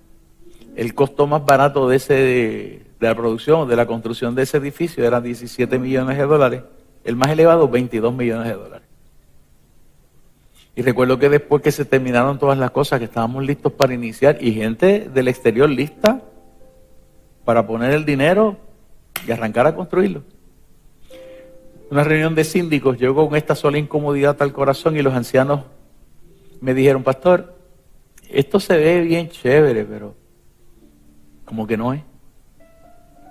el costo más barato de la producción, de la construcción de ese edificio era 17 millones de dólares. El más elevado, 22 millones de dólares. Y recuerdo que después que se terminaron todas las cosas, que estábamos listos para iniciar, y gente del exterior lista para poner el dinero y arrancar a construirlo. Una reunión de síndicos, llegó con esta sola incomodidad al corazón y los ancianos me dijeron, pastor, esto se ve bien chévere, pero como que no es.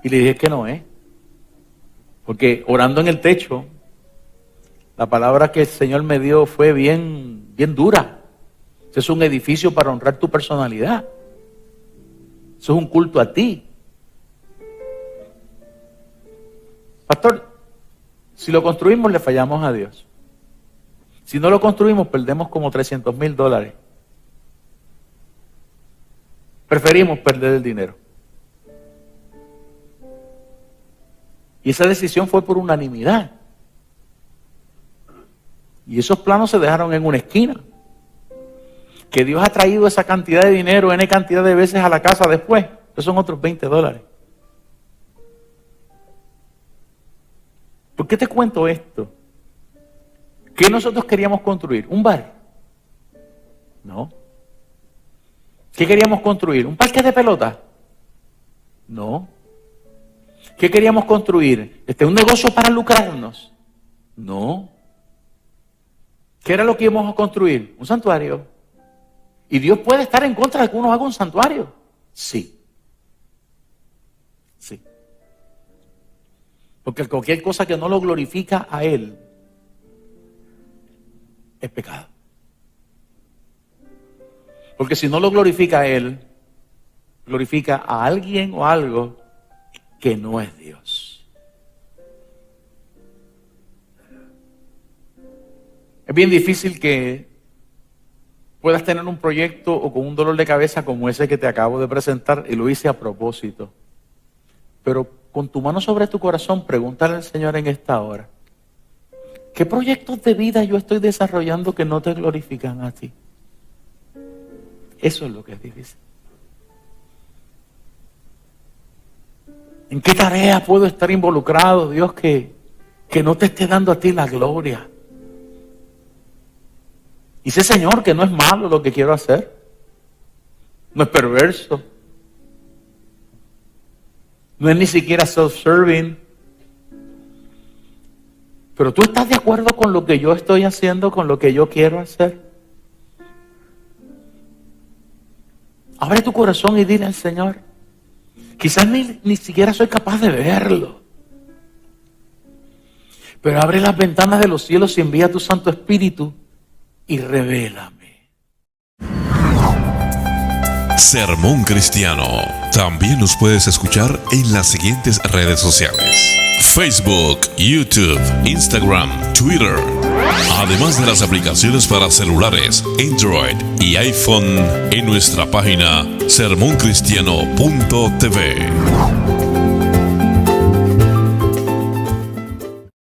Y le dije que no es. Porque orando en el techo, la palabra que el Señor me dio fue bien dura. Eso es un edificio para honrar tu personalidad. Eso es un culto a ti. Pastor, si lo construimos le fallamos a Dios. Si no lo construimos perdemos como $300,000. Preferimos perder el dinero. Y esa decisión fue por unanimidad. Y esos planos se dejaron en una esquina. Que Dios ha traído esa cantidad de dinero, N cantidad de veces a la casa después. Esos son otros $20. ¿Por qué te cuento esto? ¿Qué nosotros queríamos construir? ¿Un bar? No. ¿Qué queríamos construir? ¿Un parque de pelota? No. ¿Qué queríamos construir? ¿Un negocio para lucrarnos? No. ¿Qué era lo que íbamos a construir? Un santuario. ¿Y Dios puede estar en contra de que uno haga un santuario? Sí. Sí. Porque cualquier cosa que no lo glorifica a Él es pecado. Porque si no lo glorifica a Él, glorifica a alguien o algo que no es Dios. Es bien difícil que puedas tener un proyecto o con un dolor de cabeza como ese que te acabo de presentar, y lo hice a propósito. Pero con tu mano sobre tu corazón, pregúntale al Señor en esta hora, ¿qué proyectos de vida yo estoy desarrollando que no te glorifican a ti? Eso es lo que es difícil. ¿En qué tarea puedo estar involucrado, Dios, que no te esté dando a ti la gloria? Y sé, Señor, que no es malo lo que quiero hacer. No es perverso. No es ni siquiera self-serving. Pero tú estás de acuerdo con lo que yo estoy haciendo, con lo que yo quiero hacer. Abre tu corazón y dile al Señor. Quizás ni siquiera soy capaz de verlo. Pero abre las ventanas de los cielos y envía tu Santo Espíritu y revélame. Sermón Cristiano. También nos puedes escuchar en las siguientes redes sociales: Facebook, YouTube, Instagram, Twitter. Además de las aplicaciones para celulares, Android y iPhone en nuestra página sermoncristiano.tv.